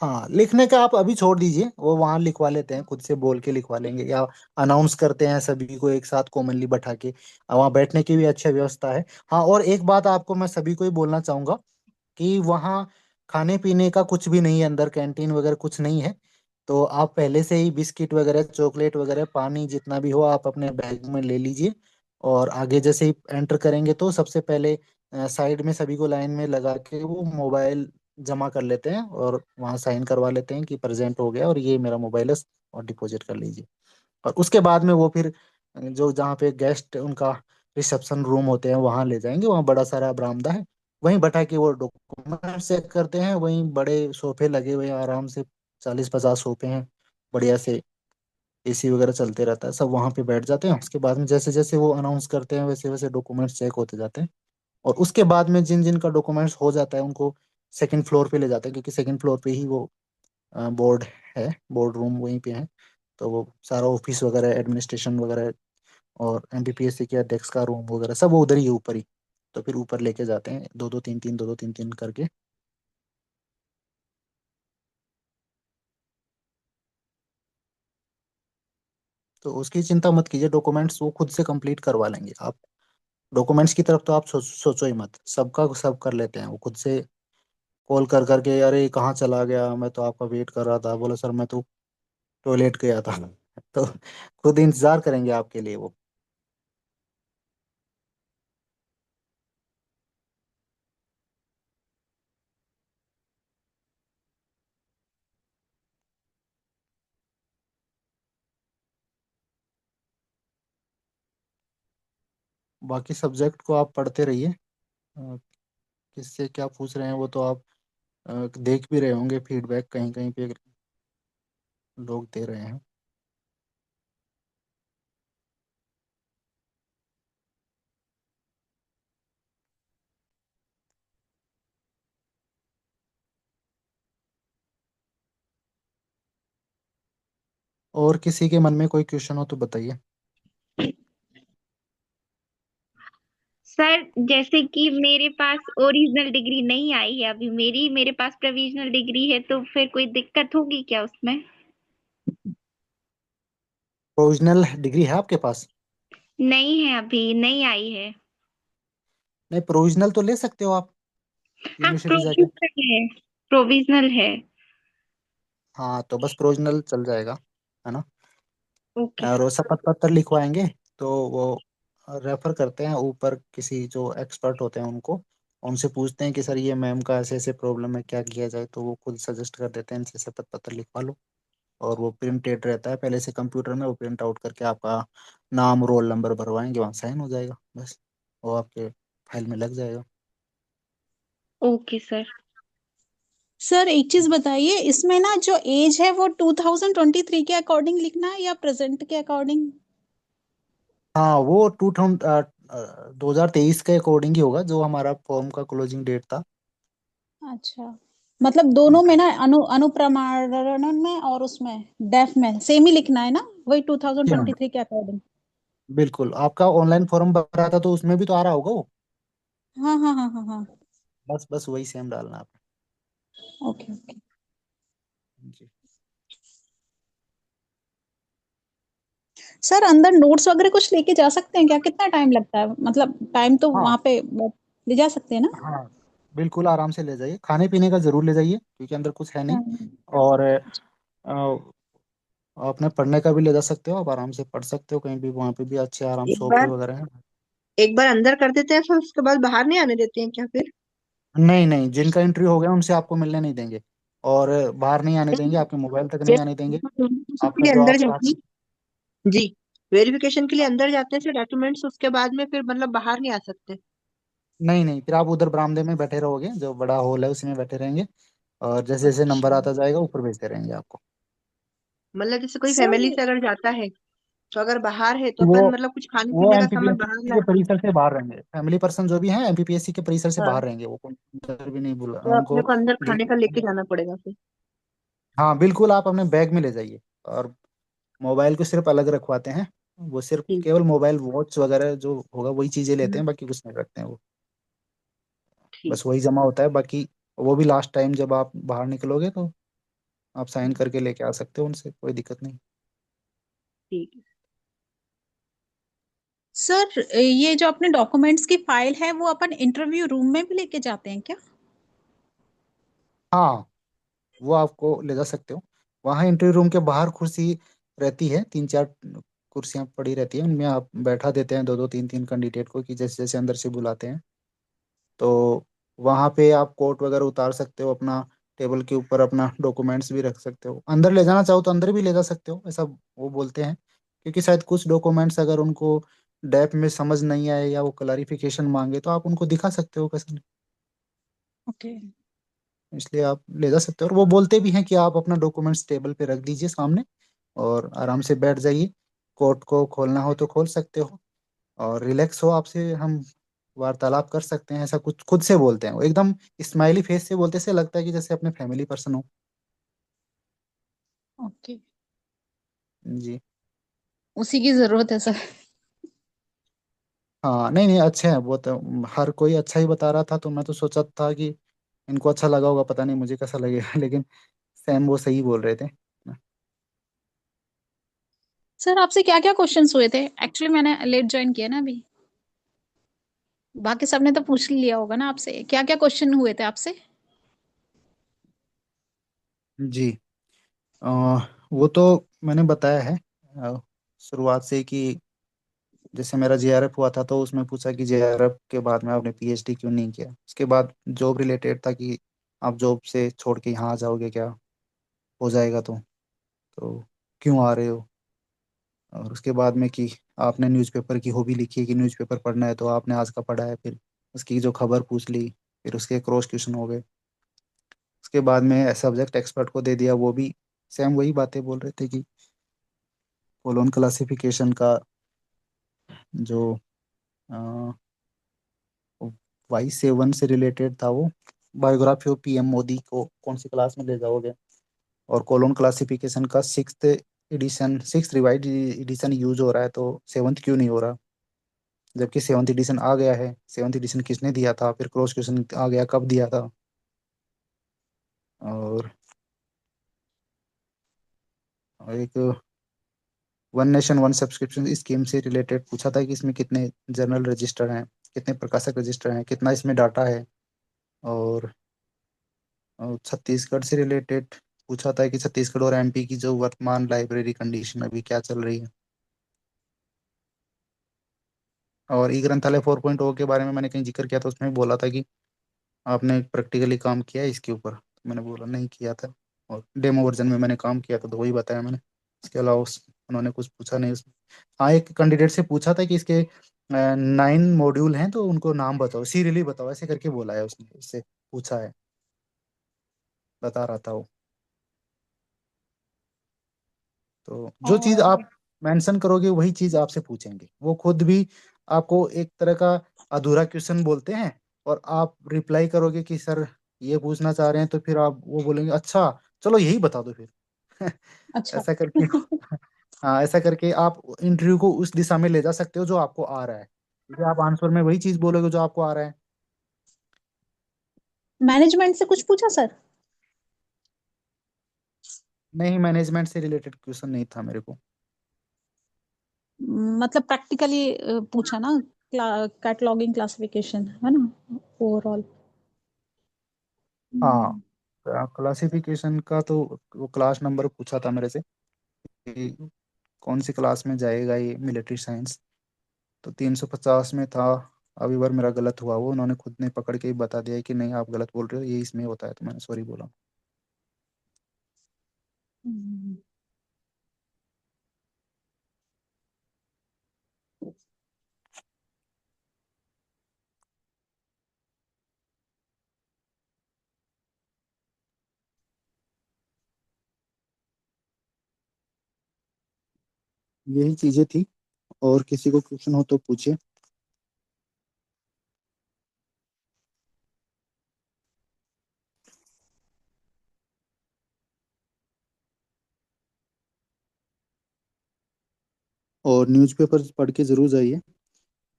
[SPEAKER 2] हाँ, लिखने का आप अभी छोड़ दीजिए, वो वहाँ लिखवा लेते हैं, खुद से बोल के लिखवा लेंगे, या अनाउंस करते हैं सभी को एक साथ कॉमनली बैठा के। वहाँ बैठने की भी अच्छी व्यवस्था है। हाँ, और एक बात आपको मैं सभी को ही बोलना चाहूंगा कि वहाँ खाने पीने का कुछ भी नहीं है, अंदर कैंटीन वगैरह कुछ नहीं है। तो आप पहले से ही बिस्किट वगैरह, चॉकलेट वगैरह, पानी जितना भी हो आप अपने बैग में ले लीजिए। और आगे जैसे ही एंटर करेंगे तो सबसे पहले साइड में सभी को लाइन में लगा के वो मोबाइल जमा कर लेते हैं, और वहाँ साइन करवा लेते हैं कि प्रेजेंट हो गया और ये मेरा मोबाइल है, और डिपॉजिट कर लीजिए। और उसके बाद में वो फिर जो जहाँ पे गेस्ट उनका रिसेप्शन रूम होते हैं वहाँ ले जाएंगे, वहाँ बड़ा सारा बरामदा है, वहीं बैठा के वो डॉक्यूमेंट चेक करते हैं। वहीं बड़े सोफे लगे हुए हैं, आराम से 40 50 सोफे हैं, बढ़िया से एसी वगैरह चलते रहता है, सब वहाँ पे बैठ जाते हैं। उसके बाद में जैसे जैसे वो अनाउंस करते हैं वैसे वैसे डॉक्यूमेंट्स चेक होते जाते हैं। और उसके बाद में जिन जिन का डॉक्यूमेंट्स हो जाता है उनको सेकंड फ्लोर पे ले जाते हैं, क्योंकि सेकंड फ्लोर पे ही वो बोर्ड है, बोर्ड रूम वहीं पे है। तो वो सारा ऑफिस वगैरह, एडमिनिस्ट्रेशन वगैरह, और एमपीपीएससी के अध्यक्ष का रूम वगैरह सब वो उधर ही है, ऊपर ही। तो फिर ऊपर लेके जाते हैं, दो दो तीन तीन, दो दो तीन तीन करके। तो उसकी चिंता मत कीजिए, डॉक्यूमेंट्स वो खुद से कंप्लीट करवा लेंगे आप। डॉक्यूमेंट्स की तरफ तो आप सोचो ही मत, सबका सब कर लेते हैं वो खुद से। कॉल कर करके, अरे कहाँ चला गया, मैं तो आपका वेट कर रहा था, बोला सर मैं तो टॉयलेट गया था। तो खुद इंतजार करेंगे आपके लिए वो। बाकी सब्जेक्ट को आप पढ़ते रहिए। अ, किससे क्या पूछ रहे हैं वो तो आप देख भी रहे होंगे, फीडबैक कहीं कहीं पे लोग दे रहे हैं। और किसी के मन में कोई क्वेश्चन हो तो बताइए।
[SPEAKER 4] सर जैसे कि मेरे पास ओरिजिनल डिग्री नहीं आई है अभी, मेरे पास प्रोविजनल डिग्री है, तो फिर कोई दिक्कत होगी क्या उसमें?
[SPEAKER 2] प्रोविजनल डिग्री है आपके पास?
[SPEAKER 4] नहीं है, अभी नहीं आई है।
[SPEAKER 2] नहीं, प्रोविजनल तो ले सकते हो आप
[SPEAKER 4] हाँ,
[SPEAKER 2] यूनिवर्सिटी जाके।
[SPEAKER 4] प्रोविजनल है। प्रोविजनल है।
[SPEAKER 2] हाँ, तो बस प्रोविजनल चल जाएगा, है ना?
[SPEAKER 4] ओके
[SPEAKER 2] और
[SPEAKER 4] सर।
[SPEAKER 2] वो शपथ पत्र लिखवाएंगे, तो वो रेफर करते हैं ऊपर किसी जो एक्सपर्ट होते हैं उनको, उनसे पूछते हैं कि सर ये मैम का ऐसे ऐसे प्रॉब्लम है, क्या किया जाए, तो वो खुद सजेस्ट कर देते हैं इनसे शपथ पत्र लिखवा लो। और वो प्रिंटेड रहता है पहले से कंप्यूटर में, वो प्रिंट आउट करके आपका नाम रोल नंबर भरवाएंगे, वहाँ साइन हो जाएगा बस, वो आपके फाइल में लग जाएगा।
[SPEAKER 4] Okay sir.
[SPEAKER 9] सर एक चीज बताइए, इसमें ना जो एज है वो 2023 के अकॉर्डिंग लिखना है या प्रेजेंट के अकॉर्डिंग?
[SPEAKER 2] हाँ, वो 2023 के अकॉर्डिंग ही होगा, जो हमारा फॉर्म का क्लोजिंग डेट था।
[SPEAKER 9] अच्छा, मतलब दोनों में ना अनुप्रमाणन में और उसमें डेफ में सेम ही लिखना है ना, वही
[SPEAKER 2] जी हाँ,
[SPEAKER 9] 2023 के अकॉर्डिंग?
[SPEAKER 2] बिल्कुल। आपका ऑनलाइन फॉर्म भरा था तो उसमें भी तो आ रहा होगा वो,
[SPEAKER 9] हाँ हाँ हाँ हाँ हाँ।
[SPEAKER 2] बस बस वही सेम डालना है आपने।
[SPEAKER 9] Okay okay.
[SPEAKER 2] जी।
[SPEAKER 9] सर अंदर नोट्स वगैरह कुछ लेके जा सकते हैं क्या? कितना टाइम लगता है? मतलब टाइम तो
[SPEAKER 2] हाँ
[SPEAKER 9] वहां पे ले जा सकते हैं ना?
[SPEAKER 2] हाँ, बिल्कुल आराम से ले जाइए, खाने पीने का जरूर ले जाइए क्योंकि अंदर कुछ है नहीं।
[SPEAKER 9] हाँ।
[SPEAKER 2] और अपने पढ़ने का भी ले जा सकते हो, आप आराम से पढ़ सकते हो कहीं भी, वहाँ पे भी अच्छे आराम
[SPEAKER 7] एक
[SPEAKER 2] सोफे
[SPEAKER 7] बार
[SPEAKER 2] वगैरह हैं।
[SPEAKER 7] एक बार अंदर कर देते हैं फिर उसके बाद बाहर नहीं आने देते हैं क्या फिर?
[SPEAKER 2] नहीं नहीं, जिनका इंटरव्यू हो गया उनसे आपको मिलने नहीं देंगे, और बाहर नहीं आने देंगे, आपके मोबाइल तक नहीं आने देंगे।
[SPEAKER 7] वेरिफिकेशन के
[SPEAKER 2] आपका
[SPEAKER 7] लिए
[SPEAKER 2] जो
[SPEAKER 7] अंदर
[SPEAKER 2] आप
[SPEAKER 7] जाते हैं। जी, वेरिफिकेशन के लिए अंदर जाते हैं फिर डॉक्यूमेंट्स, उसके बाद में फिर मतलब बाहर नहीं आ सकते।
[SPEAKER 2] नहीं नहीं, फिर आप उधर बरामदे में बैठे रहोगे, जो बड़ा हॉल है उसी में बैठे रहेंगे, और जैसे जैसे नंबर
[SPEAKER 7] अच्छा,
[SPEAKER 2] आता जाएगा ऊपर भेजते रहेंगे आपको।
[SPEAKER 7] मतलब जैसे कोई
[SPEAKER 9] सर
[SPEAKER 7] फैमिली से अगर जाता है तो अगर बाहर है तो
[SPEAKER 2] वो
[SPEAKER 7] अपन मतलब कुछ खाने
[SPEAKER 2] वो
[SPEAKER 7] पीने का सामान बाहर
[SPEAKER 2] एमपीपीएससी
[SPEAKER 7] ला।
[SPEAKER 2] के परिसर से बाहर रहेंगे, फैमिली पर्सन जो भी हैं एमपीपीएससी के परिसर से
[SPEAKER 7] हाँ,
[SPEAKER 2] बाहर रहेंगे, वो कोई अंदर भी नहीं बुला
[SPEAKER 7] तो अपने
[SPEAKER 2] उनको
[SPEAKER 7] को अंदर खाने का लेके
[SPEAKER 2] गेट।
[SPEAKER 7] जाना पड़ेगा फिर।
[SPEAKER 2] हाँ बिल्कुल, आप अपने बैग में ले जाइए, और मोबाइल को सिर्फ अलग रखवाते हैं, वो सिर्फ
[SPEAKER 7] ठीक
[SPEAKER 2] केवल मोबाइल वॉच वगैरह जो होगा वही चीजें लेते
[SPEAKER 7] है।
[SPEAKER 2] हैं, बाकी कुछ नहीं रखते हैं वो,
[SPEAKER 7] ठीक
[SPEAKER 2] बस वही जमा होता है बाकी। वो भी लास्ट टाइम जब आप बाहर निकलोगे तो आप साइन
[SPEAKER 7] है।
[SPEAKER 2] करके लेके आ सकते हो उनसे, कोई दिक्कत नहीं।
[SPEAKER 7] ठीक है।
[SPEAKER 9] सर ये जो अपने डॉक्यूमेंट्स की फाइल है वो अपन इंटरव्यू रूम में भी लेके जाते हैं क्या?
[SPEAKER 2] हाँ, वो आपको ले जा सकते हो, वहाँ इंटरव्यू रूम के बाहर कुर्सी रहती है, 3 4 कुर्सियां पड़ी रहती है, उनमें आप बैठा देते हैं दो दो तीन तीन कैंडिडेट को, कि जैसे जैसे अंदर से बुलाते हैं, तो वहाँ पे आप कोट वगैरह उतार सकते हो अपना, टेबल के ऊपर अपना डॉक्यूमेंट्स भी रख सकते हो, अंदर ले जाना चाहो तो अंदर भी ले जा सकते हो, ऐसा वो बोलते हैं, क्योंकि शायद कुछ डॉक्यूमेंट्स अगर उनको डेप्थ में समझ नहीं आए या वो क्लैरिफिकेशन मांगे तो आप उनको दिखा सकते हो कैसे,
[SPEAKER 9] ओके।
[SPEAKER 2] इसलिए आप ले जा सकते हो। और वो बोलते भी हैं कि आप अपना डॉक्यूमेंट्स टेबल पे रख दीजिए सामने, और आराम से बैठ जाइए, कोर्ट को खोलना हो तो खोल सकते हो, और रिलैक्स हो, आपसे हम वार्तालाप कर सकते हैं, ऐसा कुछ खुद से बोलते हैं वो, एकदम स्माइली फेस से बोलते से लगता है कि जैसे अपने फैमिली पर्सन हो।
[SPEAKER 9] ओके,
[SPEAKER 2] जी।
[SPEAKER 9] उसी की जरूरत है सर।
[SPEAKER 2] हाँ नहीं नहीं, अच्छे हैं वो तो, हर कोई अच्छा ही बता रहा था, तो मैं तो सोचा था कि इनको अच्छा लगा होगा, पता नहीं मुझे कैसा लगेगा लेकिन सैम वो सही बोल रहे थे।
[SPEAKER 9] सर आपसे क्या क्या क्वेश्चंस हुए थे? एक्चुअली मैंने लेट ज्वाइन किया ना अभी, बाकी सबने तो पूछ लिया होगा ना आपसे, क्या क्या क्वेश्चन हुए थे आपसे?
[SPEAKER 2] जी। अ, वो तो मैंने बताया है शुरुआत से कि जैसे मेरा जेआरएफ हुआ था तो उसमें पूछा कि जेआरएफ के बाद में आपने पीएचडी क्यों नहीं किया, उसके बाद जॉब रिलेटेड था कि आप जॉब से छोड़ के यहाँ आ जाओगे क्या, हो जाएगा तो क्यों आ रहे हो, और उसके बाद में कि आपने न्यूज़पेपर की हॉबी लिखी है कि न्यूज़पेपर पढ़ना है, तो आपने आज का पढ़ा है, फिर उसकी जो खबर पूछ ली, फिर उसके क्रॉस क्वेश्चन हो गए, उसके बाद में सब्जेक्ट एक्सपर्ट को दे दिया, वो भी सेम वही बातें बोल रहे थे कि कोलोन क्लासिफिकेशन का जो Y7 से रिलेटेड था, वो बायोग्राफी ऑफ पीएम मोदी को कौन सी क्लास में ले जाओगे, और कोलोन क्लासिफिकेशन का सिक्स रिवाइज एडिशन यूज हो रहा है, तो सेवन्थ क्यों नहीं हो रहा, जबकि सेवन्थ एडिशन आ गया है, सेवन्थ एडिशन किसने दिया था, फिर क्रॉस क्वेश्चन आ गया कब दिया था, और एक one nation one subscription scheme से रिलेटेड पूछा था कि इसमें कितने जर्नल रजिस्टर हैं, कितने प्रकाशक रजिस्टर हैं, कितना इसमें डाटा है, और छत्तीसगढ़ से रिलेटेड पूछा था कि छत्तीसगढ़ और एमपी की जो वर्तमान लाइब्रेरी कंडीशन अभी क्या चल रही है। और ई ग्रंथालय 4.0 के बारे में मैंने कहीं जिक्र किया था, उसमें भी बोला था कि आपने प्रैक्टिकली काम किया है इसके ऊपर, तो मैंने बोला नहीं किया था। और डेमो वर्जन में मैंने काम किया था, तो वही बताया मैंने। इसके अलावा उन्होंने कुछ पूछा नहीं उसमें। हाँ, एक कैंडिडेट से पूछा था कि इसके 9 मॉड्यूल हैं, तो उनको नाम बताओ, सीरियली बताओ, ऐसे करके बोला है उसने, उससे पूछा है, बता रहा था वो। तो जो चीज
[SPEAKER 9] और
[SPEAKER 2] आप मेंशन करोगे वही चीज आपसे पूछेंगे। वो खुद भी आपको एक तरह का अधूरा क्वेश्चन बोलते हैं, और आप रिप्लाई करोगे कि सर ये पूछना चाह रहे हैं, तो फिर आप वो बोलेंगे अच्छा चलो यही बता दो फिर।
[SPEAKER 9] अच्छा।
[SPEAKER 2] ऐसा करके हाँ, ऐसा करके आप इंटरव्यू को उस दिशा में ले जा सकते हो जो आपको आ रहा है, क्योंकि आप आंसर में वही चीज बोलोगे जो आपको आ रहा है।
[SPEAKER 9] मैनेजमेंट से कुछ पूछा सर?
[SPEAKER 2] नहीं, मैनेजमेंट से रिलेटेड क्वेश्चन नहीं था मेरे को।
[SPEAKER 9] मतलब प्रैक्टिकली पूछा ना, कैटलॉगिंग क्लासिफिकेशन है ना, ओवरऑल।
[SPEAKER 2] हाँ, क्लासिफिकेशन का तो वो क्लास नंबर पूछा था मेरे से कि कौन सी क्लास में जाएगा ये मिलिट्री साइंस। तो 350 में था। अभी बार मेरा गलत हुआ, वो उन्होंने खुद ने पकड़ के ही बता दिया कि नहीं आप गलत बोल रहे हो, ये इसमें होता है, तो मैंने सॉरी बोला। यही चीजें थी। और किसी को क्वेश्चन हो तो पूछिए। और न्यूज़पेपर पढ़ के जरूर जाइए।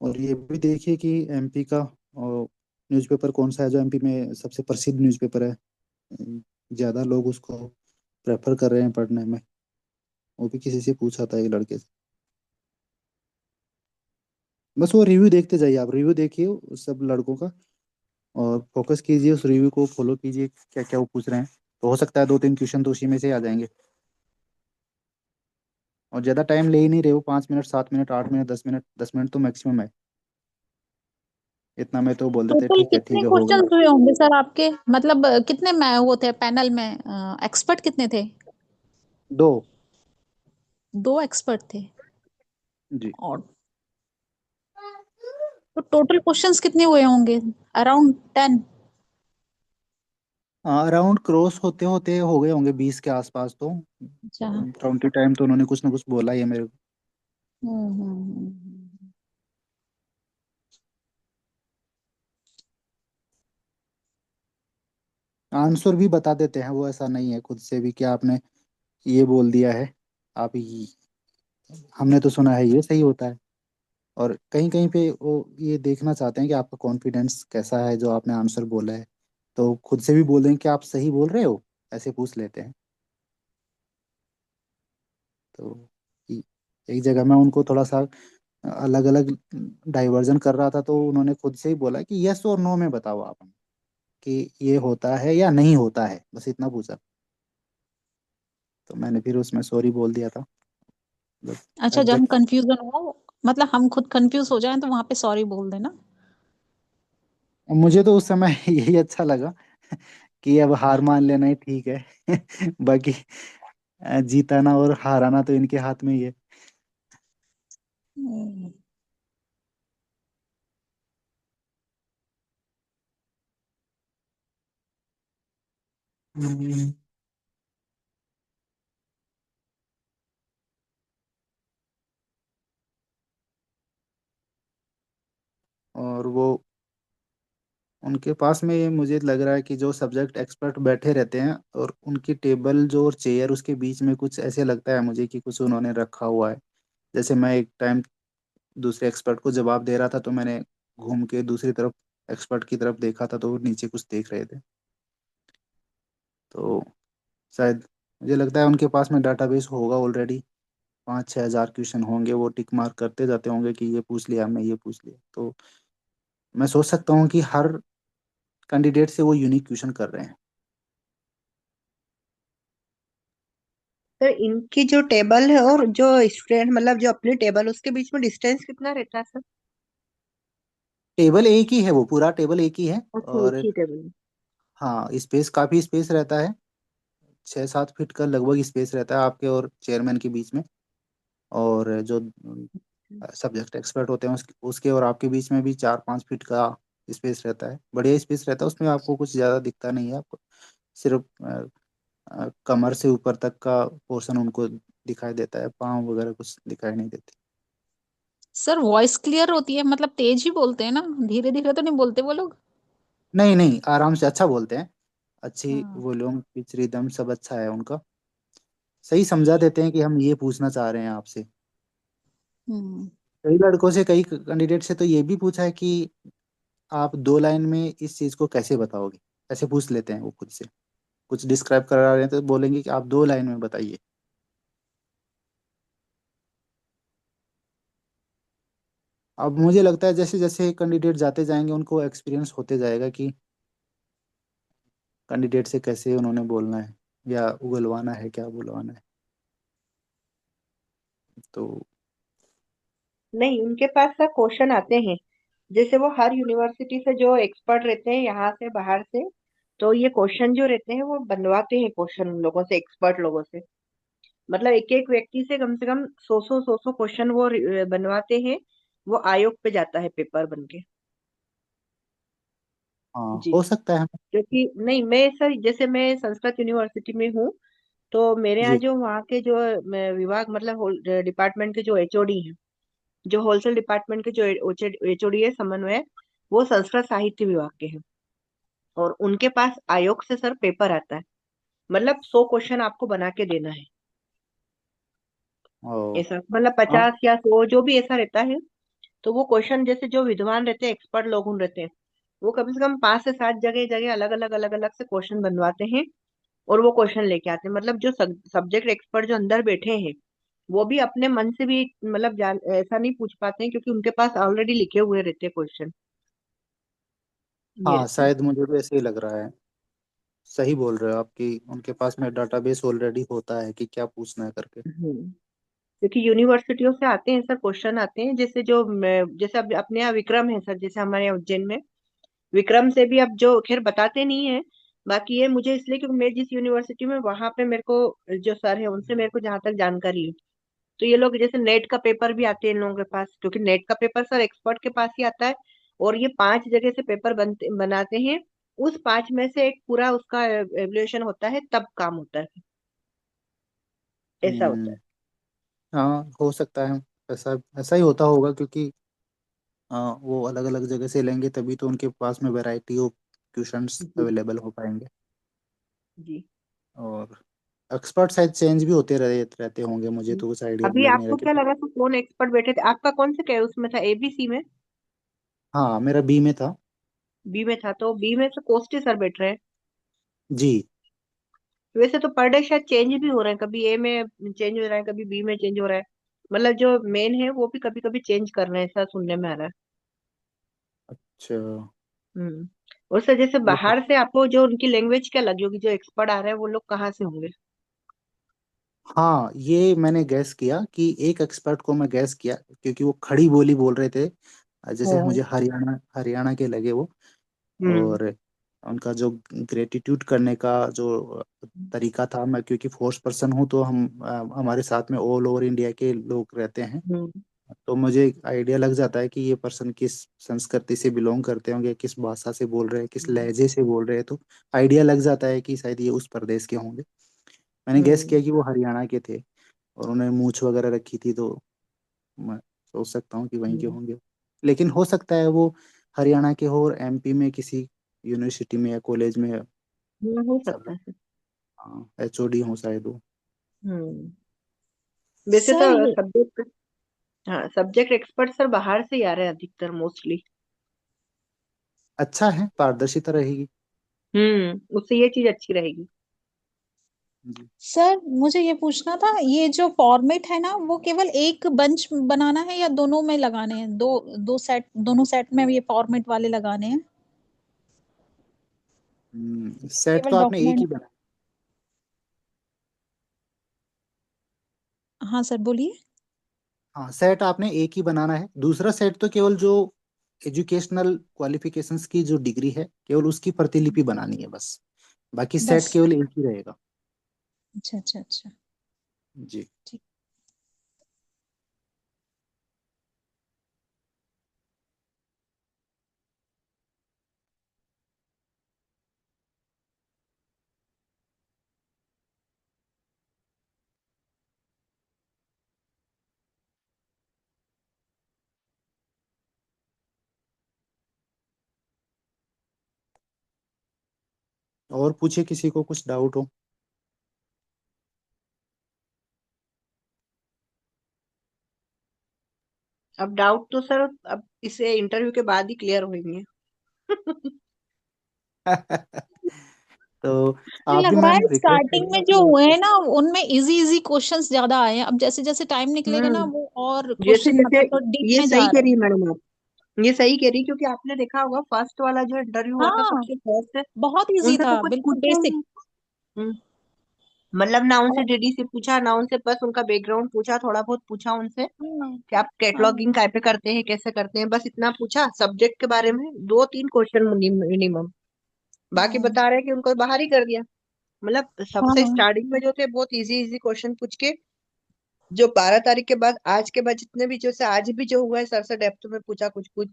[SPEAKER 2] और ये भी देखिए कि एमपी का न्यूज़पेपर कौन सा है जो एमपी में सबसे प्रसिद्ध न्यूज़पेपर है। ज्यादा लोग उसको प्रेफर कर रहे हैं पढ़ने में। वो भी किसी से पूछा था एक लड़के से। बस वो रिव्यू देखते जाइए, आप रिव्यू देखिए उस सब लड़कों का, और फोकस कीजिए उस रिव्यू को, फॉलो कीजिए क्या क्या वो पूछ रहे हैं। तो हो सकता है 2-3 क्वेश्चन तो उसी में से ही आ जाएंगे। और ज़्यादा टाइम ले ही नहीं रहे हो, 5 minute, 7 minute, 8 minute, 10 minute, 10 minute तो मैक्सिमम है। इतना में तो बोल देते
[SPEAKER 9] टोटल
[SPEAKER 2] ठीक है ठीक
[SPEAKER 9] कितने
[SPEAKER 2] है हो गया।
[SPEAKER 9] क्वेश्चंस हुए होंगे सर आपके? मतलब कितने में वो थे पैनल में, एक्सपर्ट कितने थे?
[SPEAKER 2] 2।
[SPEAKER 9] 2 एक्सपर्ट थे।
[SPEAKER 2] जी।
[SPEAKER 9] और तो टोटल क्वेश्चंस कितने हुए होंगे? अराउंड 10?
[SPEAKER 2] अराउंड क्रॉस होते होते हो गए होंगे 20 के आसपास तो।
[SPEAKER 9] अच्छा।
[SPEAKER 2] काउंटी टाइम तो उन्होंने कुछ ना कुछ बोला ही है मेरे को।
[SPEAKER 9] हम्म।
[SPEAKER 2] आंसर भी बता देते हैं वो, ऐसा नहीं है खुद से भी कि आपने ये बोल दिया है। आप हमने तो सुना है ये सही होता है। और कहीं कहीं पे वो ये देखना चाहते हैं कि आपका कॉन्फिडेंस कैसा है जो आपने आंसर बोला है। तो खुद से भी बोल दें कि आप सही बोल रहे हो, ऐसे पूछ लेते हैं। तो एक जगह मैं उनको थोड़ा सा अलग अलग डाइवर्जन कर रहा था, तो उन्होंने खुद से ही बोला कि यस और नो में बताओ आप कि ये होता है या नहीं होता है, बस इतना पूछा। तो मैंने फिर उसमें सॉरी बोल दिया था।
[SPEAKER 9] अच्छा, जब हम
[SPEAKER 2] एग्जैक्ट।
[SPEAKER 9] कंफ्यूजन हो, मतलब हम खुद कंफ्यूज हो जाएं तो वहां पे सॉरी बोल देना।
[SPEAKER 2] मुझे तो उस समय यही अच्छा लगा कि अब हार मान लेना ही ठीक है। बाकी जीताना और हाराना तो इनके हाथ में ही है।
[SPEAKER 9] हम्म।
[SPEAKER 2] हम्म। और वो उनके पास में ये मुझे लग रहा है कि जो सब्जेक्ट एक्सपर्ट बैठे रहते हैं, और उनकी टेबल जो और चेयर उसके बीच में कुछ ऐसे लगता है मुझे कि कुछ उन्होंने रखा हुआ है। जैसे मैं एक टाइम दूसरे एक्सपर्ट को जवाब दे रहा था, तो मैंने घूम के दूसरी तरफ एक्सपर्ट की तरफ देखा था, तो वो नीचे कुछ देख रहे थे। तो शायद मुझे लगता है उनके पास में डाटाबेस होगा ऑलरेडी। 5-6 हज़ार क्वेश्चन होंगे, वो टिक मार्क करते जाते होंगे कि ये पूछ लिया हमने, ये पूछ लिया। तो मैं सोच सकता हूँ कि हर कैंडिडेट से वो यूनिक क्वेश्चन कर रहे हैं।
[SPEAKER 7] तो इनकी जो टेबल है और जो स्टूडेंट मतलब जो अपनी टेबल उसके बीच में डिस्टेंस कितना रहता है सर?
[SPEAKER 2] टेबल एक ही है, वो पूरा टेबल एक ही है।
[SPEAKER 7] अच्छा, एक
[SPEAKER 2] और
[SPEAKER 7] ही टेबल।
[SPEAKER 2] हाँ, स्पेस काफी स्पेस रहता है, 6-7 फीट का लगभग स्पेस रहता है आपके और चेयरमैन के बीच में। और जो सब्जेक्ट एक्सपर्ट होते हैं उसके और आपके बीच में भी 4-5 फीट का स्पेस रहता है, बढ़िया स्पेस रहता है। उसमें आपको कुछ ज़्यादा दिखता नहीं है, आपको सिर्फ कमर से ऊपर तक का पोर्शन उनको दिखाई देता है, पाँव वगैरह कुछ दिखाई नहीं देते।
[SPEAKER 9] सर वॉइस क्लियर होती है, मतलब तेज ही बोलते हैं ना, धीरे धीरे तो नहीं बोलते वो लोग?
[SPEAKER 2] नहीं नहीं, आराम से अच्छा बोलते हैं, अच्छी
[SPEAKER 9] हाँ।
[SPEAKER 2] वॉल्यूम पिच रिदम सब अच्छा है उनका। सही समझा देते हैं कि हम ये पूछना चाह रहे हैं आपसे।
[SPEAKER 9] हम्म।
[SPEAKER 2] कई लड़कों से, कई कैंडिडेट से तो ये भी पूछा है कि आप 2 लाइन में इस चीज को कैसे बताओगे, ऐसे पूछ लेते हैं वो खुद से। कुछ डिस्क्राइब करा रहे हैं तो बोलेंगे कि आप 2 लाइन में बताइए। अब मुझे लगता है जैसे जैसे कैंडिडेट जाते जाएंगे उनको एक्सपीरियंस होते जाएगा कि कैंडिडेट से कैसे उन्होंने बोलना है या उगलवाना है, क्या बुलवाना है। तो
[SPEAKER 7] नहीं, उनके पास ना क्वेश्चन आते हैं, जैसे वो हर यूनिवर्सिटी से जो एक्सपर्ट रहते हैं यहाँ से बाहर से, तो ये क्वेश्चन जो रहते हैं वो बनवाते हैं क्वेश्चन उन लोगों से, एक्सपर्ट लोगों से। मतलब एक एक व्यक्ति से कम 100 क्वेश्चन वो बनवाते हैं। वो आयोग पे जाता है पेपर बन के।
[SPEAKER 2] हाँ,
[SPEAKER 7] जी।
[SPEAKER 2] हो सकता है।
[SPEAKER 7] क्योंकि नहीं, मैं सर जैसे मैं संस्कृत यूनिवर्सिटी में हूँ, तो मेरे यहाँ
[SPEAKER 2] जी।
[SPEAKER 7] जो वहाँ के जो विभाग मतलब डिपार्टमेंट के जो एचओडी हैं, जो होलसेल डिपार्टमेंट के जो एचओडी है समन्वय, वो संस्कृत साहित्य विभाग के हैं। और उनके पास आयोग से सर पेपर आता है। मतलब 100 क्वेश्चन आपको बना के देना है।
[SPEAKER 2] ओ।
[SPEAKER 7] ऐसा मतलब
[SPEAKER 2] हाँ।
[SPEAKER 7] 50 या 100 जो भी ऐसा रहता है। तो वो क्वेश्चन जैसे जो विद्वान रहते हैं, एक्सपर्ट लोग उन रहते हैं, वो कम से कम 5 से 7 जगह जगह अलग अलग से क्वेश्चन बनवाते हैं। और वो क्वेश्चन लेके आते हैं। मतलब जो सब्जेक्ट एक्सपर्ट जो अंदर बैठे हैं, वो भी अपने मन से भी मतलब जान ऐसा नहीं पूछ पाते हैं, क्योंकि उनके पास ऑलरेडी लिखे हुए रहते हैं क्वेश्चन। ये
[SPEAKER 2] हाँ,
[SPEAKER 7] रहता है।
[SPEAKER 2] शायद मुझे भी ऐसे ही लग रहा है। सही बोल रहे हो आप कि उनके पास में डाटाबेस ऑलरेडी होता है कि क्या पूछना है करके।
[SPEAKER 7] क्योंकि यूनिवर्सिटियों से आते हैं सर क्वेश्चन आते हैं, जैसे जो जैसे अब अपने यहाँ विक्रम है सर, जैसे हमारे यहाँ उज्जैन में विक्रम से भी अब जो खैर बताते नहीं है। बाकी ये मुझे इसलिए क्योंकि मैं जिस यूनिवर्सिटी में, वहां पे मेरे को जो सर है उनसे मेरे को जहाँ तक जानकारी है, तो ये लोग जैसे नेट का पेपर भी आते हैं इन लोगों के पास, क्योंकि नेट का पेपर सर एक्सपर्ट के पास ही आता है। और ये 5 जगह से पेपर बनाते हैं। उस 5 में से एक पूरा उसका एवल्यूएशन होता है, तब काम होता है। ऐसा होता
[SPEAKER 2] हम्म। हाँ, हो सकता है। ऐसा ऐसा ही होता होगा क्योंकि वो अलग अलग जगह से लेंगे तभी तो उनके पास में वैरायटी ऑफ क्वेश्चंस
[SPEAKER 7] है। जी।
[SPEAKER 2] अवेलेबल हो पाएंगे।
[SPEAKER 7] जी।
[SPEAKER 2] और एक्सपर्ट शायद चेंज भी होते रहते होंगे, मुझे
[SPEAKER 7] हम्म।
[SPEAKER 2] तो कुछ आइडिया
[SPEAKER 7] अभी
[SPEAKER 2] लग नहीं रहा
[SPEAKER 7] आपको क्या
[SPEAKER 2] क्योंकि।
[SPEAKER 7] लगा था कौन एक्सपर्ट बैठे थे? आपका कौन से क्या उसमें था, एबीसी में?
[SPEAKER 2] हाँ, मेरा बी में था।
[SPEAKER 7] बी में था, तो बी में से कोस्टी सर बैठ रहे हैं।
[SPEAKER 2] जी।
[SPEAKER 7] वैसे तो पर डे शायद चेंज भी हो रहे हैं, कभी ए में चेंज हो रहा है, कभी बी में चेंज हो रहा है। मतलब जो मेन है वो भी कभी कभी चेंज कर रहे हैं, ऐसा सुनने में आ रहा है।
[SPEAKER 2] अच्छा।
[SPEAKER 7] हम्म। और सर जैसे
[SPEAKER 2] वो
[SPEAKER 7] बाहर से आपको जो उनकी लैंग्वेज क्या लगी होगी, जो एक्सपर्ट आ रहे हैं वो लोग कहाँ से होंगे?
[SPEAKER 2] हाँ, ये मैंने गैस किया कि एक एक्सपर्ट को मैं गैस किया क्योंकि वो खड़ी बोली बोल रहे थे, जैसे
[SPEAKER 7] हाँ।
[SPEAKER 2] मुझे हरियाणा हरियाणा के लगे वो।
[SPEAKER 7] हम्म।
[SPEAKER 2] और उनका जो ग्रेटिट्यूड करने का जो तरीका था, मैं क्योंकि फोर्स पर्सन हूँ तो हमारे साथ में ऑल ओवर इंडिया के लोग रहते हैं।
[SPEAKER 7] हम्म।
[SPEAKER 2] तो मुझे आइडिया लग जाता है कि ये पर्सन किस संस्कृति से बिलोंग करते होंगे, किस भाषा से बोल रहे हैं, किस
[SPEAKER 7] हम्म।
[SPEAKER 2] लहजे से बोल रहे हैं। तो आइडिया लग जाता है कि शायद ये उस प्रदेश के होंगे। मैंने गेस
[SPEAKER 7] हम्म।
[SPEAKER 2] किया कि वो हरियाणा के थे और उन्होंने मूछ वगैरह रखी थी, तो मैं सोच सकता हूँ कि वहीं के
[SPEAKER 7] हम्म।
[SPEAKER 2] होंगे। लेकिन हो सकता है वो हरियाणा के हो और एमपी में किसी यूनिवर्सिटी में या कॉलेज में
[SPEAKER 7] हो
[SPEAKER 2] सब
[SPEAKER 7] सकता है सर।
[SPEAKER 2] एचओडी हो शायद वो।
[SPEAKER 7] हम्म। वैसे तो
[SPEAKER 9] सर ये
[SPEAKER 7] सब्जेक्ट, हाँ सब्जेक्ट एक्सपर्ट सर बाहर से ही आ रहे हैं अधिकतर, मोस्टली।
[SPEAKER 2] अच्छा है, पारदर्शिता रहेगी।
[SPEAKER 7] उससे ये चीज अच्छी रहेगी।
[SPEAKER 2] जी।
[SPEAKER 9] सर मुझे ये पूछना था, ये जो फॉर्मेट है ना, वो केवल एक बंच बनाना है या दोनों में लगाने हैं? दो दो सेट, दोनों सेट में ये फॉर्मेट वाले लगाने हैं?
[SPEAKER 2] सेट
[SPEAKER 9] केवल
[SPEAKER 2] तो आपने एक
[SPEAKER 9] डॉक्यूमेंट।
[SPEAKER 2] ही बनाया।
[SPEAKER 9] हाँ सर बोलिए।
[SPEAKER 2] हाँ, सेट आपने एक ही बनाना है। दूसरा सेट तो केवल जो एजुकेशनल क्वालिफिकेशंस की जो डिग्री है, केवल उसकी प्रतिलिपि बनानी है बस। बाकी सेट
[SPEAKER 9] बस।
[SPEAKER 2] केवल एक ही रहेगा।
[SPEAKER 9] अच्छा अच्छा अच्छा।
[SPEAKER 2] जी।
[SPEAKER 9] ठीक।
[SPEAKER 2] और पूछे किसी को कुछ डाउट हो।
[SPEAKER 7] अब डाउट तो सर अब इसे इंटरव्यू के बाद ही क्लियर होंगे।
[SPEAKER 2] तो
[SPEAKER 9] मुझे
[SPEAKER 2] आप भी
[SPEAKER 9] लग रहा
[SPEAKER 2] मैम
[SPEAKER 9] है
[SPEAKER 2] रिक्वेस्ट
[SPEAKER 9] स्टार्टिंग
[SPEAKER 2] करूंगा
[SPEAKER 9] में जो
[SPEAKER 2] कि
[SPEAKER 9] हुए
[SPEAKER 2] आप।
[SPEAKER 9] हैं ना उनमें इजी इजी क्वेश्चंस ज्यादा आए हैं, अब जैसे जैसे टाइम निकलेगा ना
[SPEAKER 7] हम्म।
[SPEAKER 9] वो और
[SPEAKER 7] जैसे
[SPEAKER 9] क्वेश्चन
[SPEAKER 7] जैसे
[SPEAKER 9] मतलब तो डीप
[SPEAKER 7] ये
[SPEAKER 9] में जा
[SPEAKER 7] सही कह
[SPEAKER 9] रहे
[SPEAKER 7] रही
[SPEAKER 9] हैं।
[SPEAKER 7] है मैडम आप, ये सही कह रही, क्योंकि आपने देखा होगा फर्स्ट वाला जो इंटरव्यू हुआ था
[SPEAKER 9] हाँ
[SPEAKER 7] सबसे फर्स्ट,
[SPEAKER 9] बहुत इजी
[SPEAKER 7] उनसे तो
[SPEAKER 9] था,
[SPEAKER 7] कुछ
[SPEAKER 9] बिल्कुल
[SPEAKER 7] पूछा ही
[SPEAKER 9] बेसिक।
[SPEAKER 7] नहीं। हम्म, मतलब ना उनसे
[SPEAKER 9] और
[SPEAKER 7] डीडीसी पूछा, ना उनसे बस उनका बैकग्राउंड पूछा, थोड़ा बहुत पूछा उनसे
[SPEAKER 9] हाँ
[SPEAKER 7] कि आप
[SPEAKER 9] हाँ
[SPEAKER 7] कैटलॉगिंग काय पे करते हैं, कैसे करते हैं, बस इतना पूछा। सब्जेक्ट के बारे में दो तीन क्वेश्चन मिनिमम, बाकी
[SPEAKER 9] हाँ
[SPEAKER 7] बता रहे हैं कि उनको बाहर ही कर दिया। मतलब सबसे
[SPEAKER 9] हाँ
[SPEAKER 7] स्टार्टिंग में जो थे बहुत इजी इजी क्वेश्चन पूछ के, जो 12 तारीख के बाद आज के बाद जितने भी, जैसे आज भी जो हुआ है सर से डेप्थ में पूछा कुछ कुछ,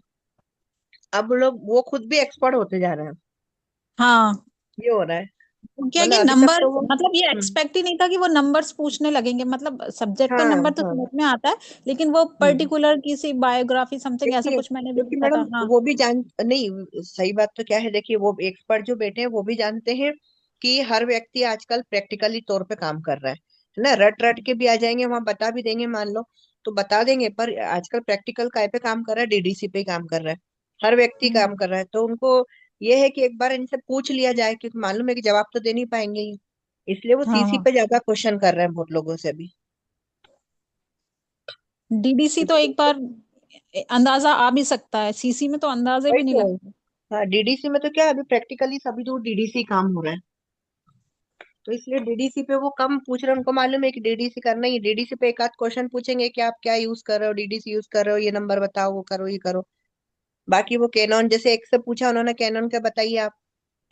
[SPEAKER 7] अब लोग वो खुद भी एक्सपर्ट होते जा रहे हैं।
[SPEAKER 9] हाँ।
[SPEAKER 7] ये हो रहा है।
[SPEAKER 9] क्या कि
[SPEAKER 7] मतलब अभी तक
[SPEAKER 9] नंबर
[SPEAKER 7] तो वो
[SPEAKER 9] मतलब ये एक्सपेक्ट ही नहीं था कि वो नंबर्स पूछने लगेंगे, मतलब सब्जेक्ट का
[SPEAKER 7] हाँ
[SPEAKER 9] नंबर तो
[SPEAKER 7] हाँ।
[SPEAKER 9] समझ में आता है, लेकिन वो
[SPEAKER 7] हम्म।
[SPEAKER 9] पर्टिकुलर किसी बायोग्राफी समथिंग ऐसा
[SPEAKER 7] देखिए
[SPEAKER 9] कुछ मैंने भी
[SPEAKER 7] क्योंकि
[SPEAKER 9] देखा
[SPEAKER 7] मैडम
[SPEAKER 9] था। हाँ
[SPEAKER 7] वो भी जान नहीं, सही बात तो क्या है, देखिए वो एक्सपर्ट जो बैठे हैं वो भी जानते हैं कि हर व्यक्ति आजकल प्रैक्टिकली तौर पे काम कर रहा है ना। रट रट के भी आ जाएंगे वहां, बता भी देंगे मान लो तो बता देंगे, पर आजकल प्रैक्टिकल काय पे काम कर रहा है, डीडीसी पे काम कर रहा है, हर व्यक्ति काम
[SPEAKER 9] हम्म,
[SPEAKER 7] कर रहा है। तो उनको ये है कि एक बार इनसे पूछ लिया जाए, क्योंकि मालूम है कि जवाब तो दे नहीं पाएंगे ही, इसलिए वो सीसी
[SPEAKER 9] हाँ
[SPEAKER 7] पे ज्यादा क्वेश्चन कर रहे हैं बहुत लोगों से अभी।
[SPEAKER 9] डीडीसी तो एक बार अंदाजा आ भी सकता है, सीसी में तो अंदाजे
[SPEAKER 7] वही
[SPEAKER 9] भी नहीं
[SPEAKER 7] तो।
[SPEAKER 9] लगते।
[SPEAKER 7] हाँ डीडीसी में तो क्या है, अभी प्रैक्टिकली सभी तो डीडीसी काम हो रहा है, तो इसलिए डीडीसी पे वो कम पूछ रहे हैं। उनको मालूम है कि डीडीसी करना ही, डीडीसी पे एक आध क्वेश्चन पूछेंगे कि आप क्या यूज कर रहे हो, डीडीसी यूज कर रहे हो, ये नंबर बताओ, वो करो ये करो। बाकी वो कैनन जैसे एक से पूछा उन्होंने, कैनन का बताइए आप,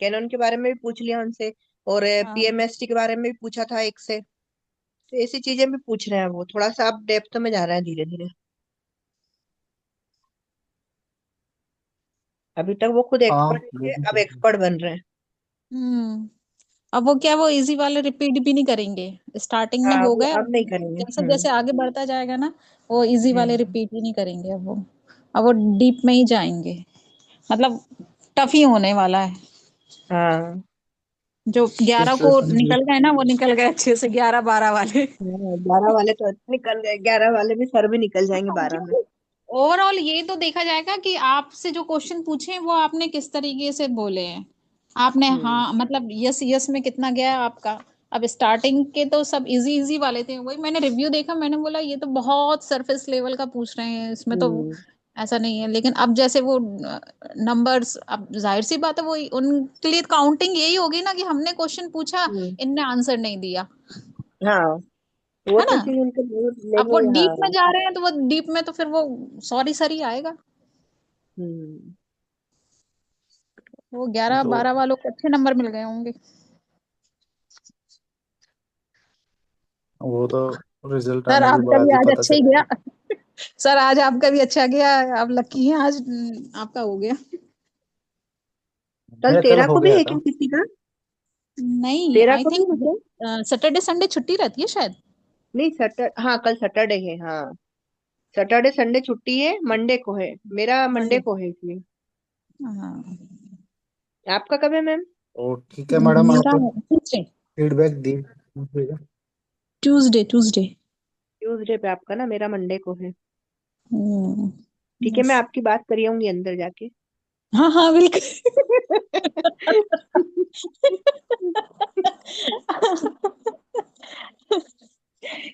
[SPEAKER 7] कैनन के बारे में भी पूछ लिया उनसे, और
[SPEAKER 9] हाँ
[SPEAKER 7] पीएमएसटी के बारे में भी पूछा था एक से। तो ऐसी चीजें भी पूछ रहे हैं, वो थोड़ा सा अब डेप्थ में जा रहा है धीरे धीरे। अभी तक वो खुद
[SPEAKER 2] हाँ,
[SPEAKER 7] एक्सपर्ट
[SPEAKER 2] वो
[SPEAKER 7] थे,
[SPEAKER 2] भी
[SPEAKER 7] अब
[SPEAKER 2] सही है।
[SPEAKER 7] एक्सपर्ट बन रहे हैं।
[SPEAKER 9] हम्म। अब वो क्या वो इजी वाले रिपीट भी नहीं करेंगे, स्टार्टिंग में
[SPEAKER 7] हाँ
[SPEAKER 9] हो
[SPEAKER 7] वो
[SPEAKER 9] गए,
[SPEAKER 7] अब नहीं करेंगे।
[SPEAKER 9] जैसे जैसे आगे बढ़ता जाएगा ना वो इजी वाले
[SPEAKER 7] हम्म।
[SPEAKER 9] रिपीट ही नहीं करेंगे। अब वो डीप में ही जाएंगे, मतलब टफ ही होने वाला है।
[SPEAKER 7] हाँ
[SPEAKER 9] जो 11 को
[SPEAKER 2] सिचुएशन भी।
[SPEAKER 9] निकल गए ना वो निकल गए अच्छे से, 11 12 वाले।
[SPEAKER 7] हाँ, 12 वाले तो निकल गए, 11 वाले भी सर भी निकल जाएंगे 12 में।
[SPEAKER 9] ओवरऑल ये तो देखा जाएगा कि आपसे जो क्वेश्चन पूछे हैं वो आपने किस तरीके से बोले हैं। आपने
[SPEAKER 7] हम्म।
[SPEAKER 9] हाँ मतलब यस यस में कितना गया है आपका। अब स्टार्टिंग के तो सब इजी इजी वाले थे, वही मैंने रिव्यू देखा, मैंने बोला ये तो बहुत सरफेस लेवल का पूछ रहे हैं, इसमें तो
[SPEAKER 7] हम्म।
[SPEAKER 9] ऐसा नहीं है। लेकिन अब जैसे वो नंबर्स, अब जाहिर सी बात है वो उनके लिए काउंटिंग यही होगी ना कि हमने क्वेश्चन पूछा,
[SPEAKER 7] हम्म।
[SPEAKER 9] इनने आंसर नहीं दिया,
[SPEAKER 7] हाँ वो
[SPEAKER 9] है
[SPEAKER 7] तो
[SPEAKER 9] ना।
[SPEAKER 7] चीज उनको
[SPEAKER 9] अब वो
[SPEAKER 7] लेंगे ही,
[SPEAKER 9] डीप में
[SPEAKER 7] हाँ।
[SPEAKER 9] जा रहे हैं तो वो डीप में तो फिर वो सॉरी सर ही आएगा।
[SPEAKER 7] हम्म।
[SPEAKER 9] वो 11 12
[SPEAKER 2] तो
[SPEAKER 9] वालों को अच्छे नंबर मिल गए होंगे।
[SPEAKER 2] वो तो रिजल्ट
[SPEAKER 9] सर
[SPEAKER 2] आने के
[SPEAKER 9] आपका
[SPEAKER 2] बाद
[SPEAKER 9] भी
[SPEAKER 2] ही
[SPEAKER 9] आज
[SPEAKER 2] पता
[SPEAKER 9] अच्छा ही गया।
[SPEAKER 2] चलेगा।
[SPEAKER 9] सर आज आपका भी अच्छा गया, आप लकी हैं आज, आपका हो गया।
[SPEAKER 7] कल
[SPEAKER 2] मेरा कल
[SPEAKER 7] 13
[SPEAKER 2] हो
[SPEAKER 7] को भी
[SPEAKER 2] गया
[SPEAKER 7] है
[SPEAKER 2] था।
[SPEAKER 7] क्या किसी का?
[SPEAKER 9] नहीं
[SPEAKER 7] 13
[SPEAKER 9] आई
[SPEAKER 7] को भी
[SPEAKER 9] थिंक
[SPEAKER 7] मतलब?
[SPEAKER 9] सैटरडे संडे छुट्टी रहती है शायद।
[SPEAKER 7] नहीं हाँ कल सैटरडे है, हाँ। सैटरडे संडे छुट्टी है, मंडे को है। मेरा मंडे
[SPEAKER 9] मंडे।
[SPEAKER 7] को है इसलिए।
[SPEAKER 9] हाँ
[SPEAKER 7] आपका कब है मैम?
[SPEAKER 2] तो ठीक है मैडम, आप
[SPEAKER 9] मेरा ट्यूसडे।
[SPEAKER 2] फीडबैक दीजिएगा।
[SPEAKER 9] Tuesday Tuesday.
[SPEAKER 7] ट्यूसडे पे आपका ना, मेरा मंडे को है।
[SPEAKER 9] हम्म।
[SPEAKER 7] ठीक है, मैं
[SPEAKER 9] बस।
[SPEAKER 7] आपकी बात करी आऊंगी अंदर जाके।
[SPEAKER 9] हाँ हाँ बिल्कुल।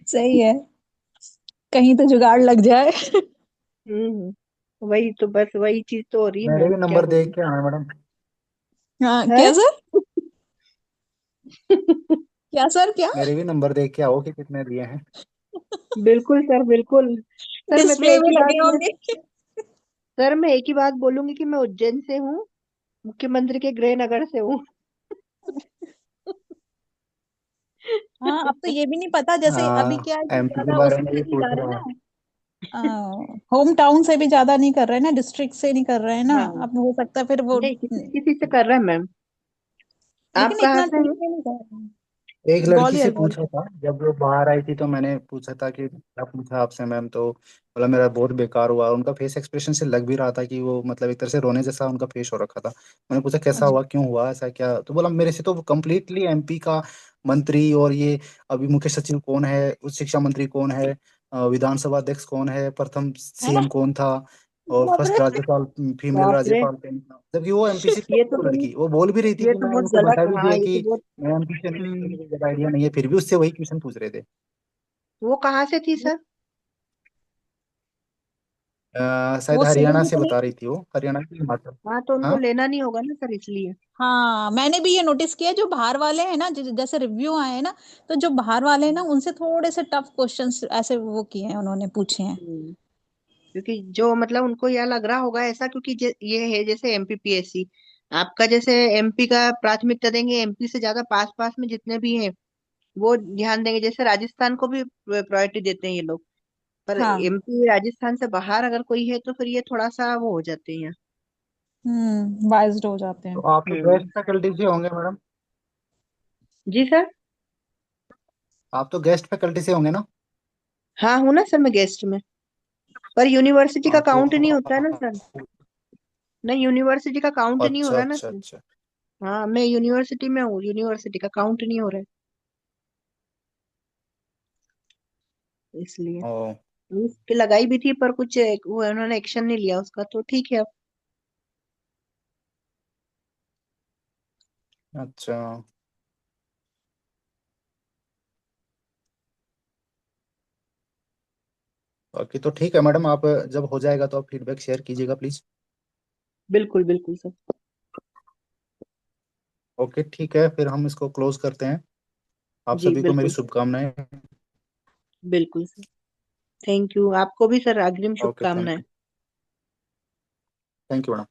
[SPEAKER 9] सही है, कहीं तो जुगाड़ लग जाए।
[SPEAKER 7] वही तो, बस वही चीज तो हो रही है
[SPEAKER 2] मेरे
[SPEAKER 7] मैम,
[SPEAKER 2] भी
[SPEAKER 7] क्या
[SPEAKER 2] नंबर देख
[SPEAKER 7] बोलूं।
[SPEAKER 2] के आना मैडम।
[SPEAKER 9] हाँ
[SPEAKER 7] है।
[SPEAKER 9] क्या सर, क्या सर क्या।
[SPEAKER 2] मेरे भी नंबर देख के आओ कि कितने दिए हैं।
[SPEAKER 7] बिल्कुल सर, बिल्कुल सर। मैं तो
[SPEAKER 9] डिस्प्ले
[SPEAKER 7] एक
[SPEAKER 9] में
[SPEAKER 7] ही
[SPEAKER 9] लगे
[SPEAKER 7] बात बोल
[SPEAKER 9] होंगे।
[SPEAKER 7] सर, मैं एक ही बात बोलूंगी कि मैं उज्जैन से हूँ, मुख्यमंत्री के गृह नगर से हूँ।
[SPEAKER 9] हाँ, अब तो ये भी नहीं पता, जैसे अभी क्या है कि
[SPEAKER 2] एमपी के
[SPEAKER 9] ज्यादा
[SPEAKER 2] बारे में
[SPEAKER 9] उससे
[SPEAKER 2] भी
[SPEAKER 9] नहीं
[SPEAKER 2] पूछ
[SPEAKER 9] जा रहे
[SPEAKER 2] रहा है।
[SPEAKER 9] ना, होम टाउन से भी ज्यादा नहीं कर रहे ना, डिस्ट्रिक्ट से नहीं कर रहे हैं ना।
[SPEAKER 7] हाँ,
[SPEAKER 9] अब हो सकता है फिर वो,
[SPEAKER 7] नहीं, किसी किसी से कर रहा है मैम। आप
[SPEAKER 9] लेकिन
[SPEAKER 7] कहाँ
[SPEAKER 9] इतना
[SPEAKER 7] से
[SPEAKER 9] ठीक
[SPEAKER 7] हैं?
[SPEAKER 9] से नहीं कर रहे
[SPEAKER 2] एक
[SPEAKER 9] हैं।
[SPEAKER 2] लड़की से
[SPEAKER 9] ग्वालियर,
[SPEAKER 2] पूछा
[SPEAKER 9] ग्वालियर।
[SPEAKER 2] था जब वो बाहर आई थी, तो मैंने पूछा था कि क्या पूछा आपसे मैम, तो बोला मेरा बहुत बेकार हुआ। उनका फेस एक्सप्रेशन से लग भी रहा था कि वो मतलब एक तरह से रोने जैसा उनका फेस हो रखा था। मैंने पूछा कैसा
[SPEAKER 9] अच्छा।
[SPEAKER 2] हुआ, क्यों हुआ ऐसा, क्या, तो बोला मेरे से तो कम्प्लीटली एमपी का मंत्री और ये अभी मुख्य सचिव कौन है, उच्च शिक्षा मंत्री कौन है, विधानसभा अध्यक्ष कौन है, प्रथम
[SPEAKER 9] है ना।
[SPEAKER 2] सीएम कौन था, और
[SPEAKER 9] बाप रे।
[SPEAKER 2] फर्स्ट राज्यपाल फीमेल
[SPEAKER 7] बाप रे,
[SPEAKER 2] राज्यपाल कौन था। जबकि वो एमपी से
[SPEAKER 7] ये तो
[SPEAKER 2] वो
[SPEAKER 7] तुम
[SPEAKER 2] लड़की वो बोल भी रही थी
[SPEAKER 7] ये
[SPEAKER 2] कि
[SPEAKER 7] तो
[SPEAKER 2] मैं
[SPEAKER 7] बहुत
[SPEAKER 2] उनको
[SPEAKER 7] गलत।
[SPEAKER 2] बता भी
[SPEAKER 7] हाँ,
[SPEAKER 2] दिया
[SPEAKER 7] ये तो
[SPEAKER 2] कि
[SPEAKER 7] बहुत।
[SPEAKER 2] मैं एमपी से नहीं हूँ,
[SPEAKER 7] हम्म।
[SPEAKER 2] मुझे ज्यादा आइडिया नहीं है, फिर भी उससे वही क्वेश्चन पूछ रहे थे।
[SPEAKER 7] वो कहाँ से थी सर?
[SPEAKER 2] शायद
[SPEAKER 9] वो
[SPEAKER 2] हरियाणा
[SPEAKER 9] सिलेक्ट
[SPEAKER 2] से
[SPEAKER 9] नहीं।
[SPEAKER 2] बता रही थी, वो हरियाणा की हिमाचल।
[SPEAKER 7] हाँ, तो उनको
[SPEAKER 2] हाँ।
[SPEAKER 7] लेना नहीं होगा ना सर, इसलिए।
[SPEAKER 9] हाँ, मैंने भी ये नोटिस किया, जो बाहर वाले हैं ना, जैसे रिव्यू आए हैं ना, तो जो बाहर वाले हैं ना, उनसे थोड़े से टफ क्वेश्चंस ऐसे वो किए हैं, उन्होंने पूछे हैं।
[SPEAKER 7] क्योंकि जो मतलब उनको यह लग रहा होगा ऐसा, क्योंकि ये है जैसे एमपीपीएससी, आपका जैसे एमपी का प्राथमिकता देंगे, एमपी से ज्यादा पास पास में जितने भी हैं वो ध्यान देंगे। जैसे राजस्थान को भी प्रायोरिटी देते हैं ये लोग, पर
[SPEAKER 9] हाँ।
[SPEAKER 7] एमपी राजस्थान से बाहर अगर कोई है तो फिर ये थोड़ा सा वो हो जाते हैं।
[SPEAKER 9] बाइज्ड हो जाते
[SPEAKER 2] तो
[SPEAKER 9] हैं।
[SPEAKER 2] आप तो
[SPEAKER 7] हम्म।
[SPEAKER 2] गेस्ट फैकल्टी से होंगे मैडम।
[SPEAKER 7] जी सर।
[SPEAKER 2] आप तो गेस्ट फैकल्टी से होंगे ना।
[SPEAKER 7] हाँ, हूँ ना सर, मैं गेस्ट में। पर यूनिवर्सिटी का
[SPEAKER 2] हाँ तो
[SPEAKER 7] काउंट नहीं होता है ना सर। नहीं, यूनिवर्सिटी का काउंट नहीं हो
[SPEAKER 2] अच्छा
[SPEAKER 7] रहा है ना
[SPEAKER 2] अच्छा
[SPEAKER 7] सर।
[SPEAKER 2] अच्छा।
[SPEAKER 7] हाँ, मैं यूनिवर्सिटी में हूँ, यूनिवर्सिटी का काउंट नहीं हो रहा है, इसलिए।
[SPEAKER 2] ओ।
[SPEAKER 7] उसकी लगाई भी थी, पर कुछ वो उन्होंने एक्शन नहीं लिया उसका, तो ठीक है अब।
[SPEAKER 2] अच्छा। बाकी तो ठीक है मैडम, आप जब हो जाएगा तो आप फीडबैक शेयर कीजिएगा प्लीज।
[SPEAKER 7] बिल्कुल बिल्कुल सर।
[SPEAKER 2] ओके ठीक है, फिर हम इसको क्लोज करते हैं। आप
[SPEAKER 7] जी
[SPEAKER 2] सभी को मेरी
[SPEAKER 7] बिल्कुल सर।
[SPEAKER 2] शुभकामनाएं।
[SPEAKER 7] बिल्कुल सर। थैंक यू, आपको भी सर अग्रिम
[SPEAKER 2] ओके, थैंक
[SPEAKER 7] शुभकामनाएं।
[SPEAKER 2] यू। Thank you madam.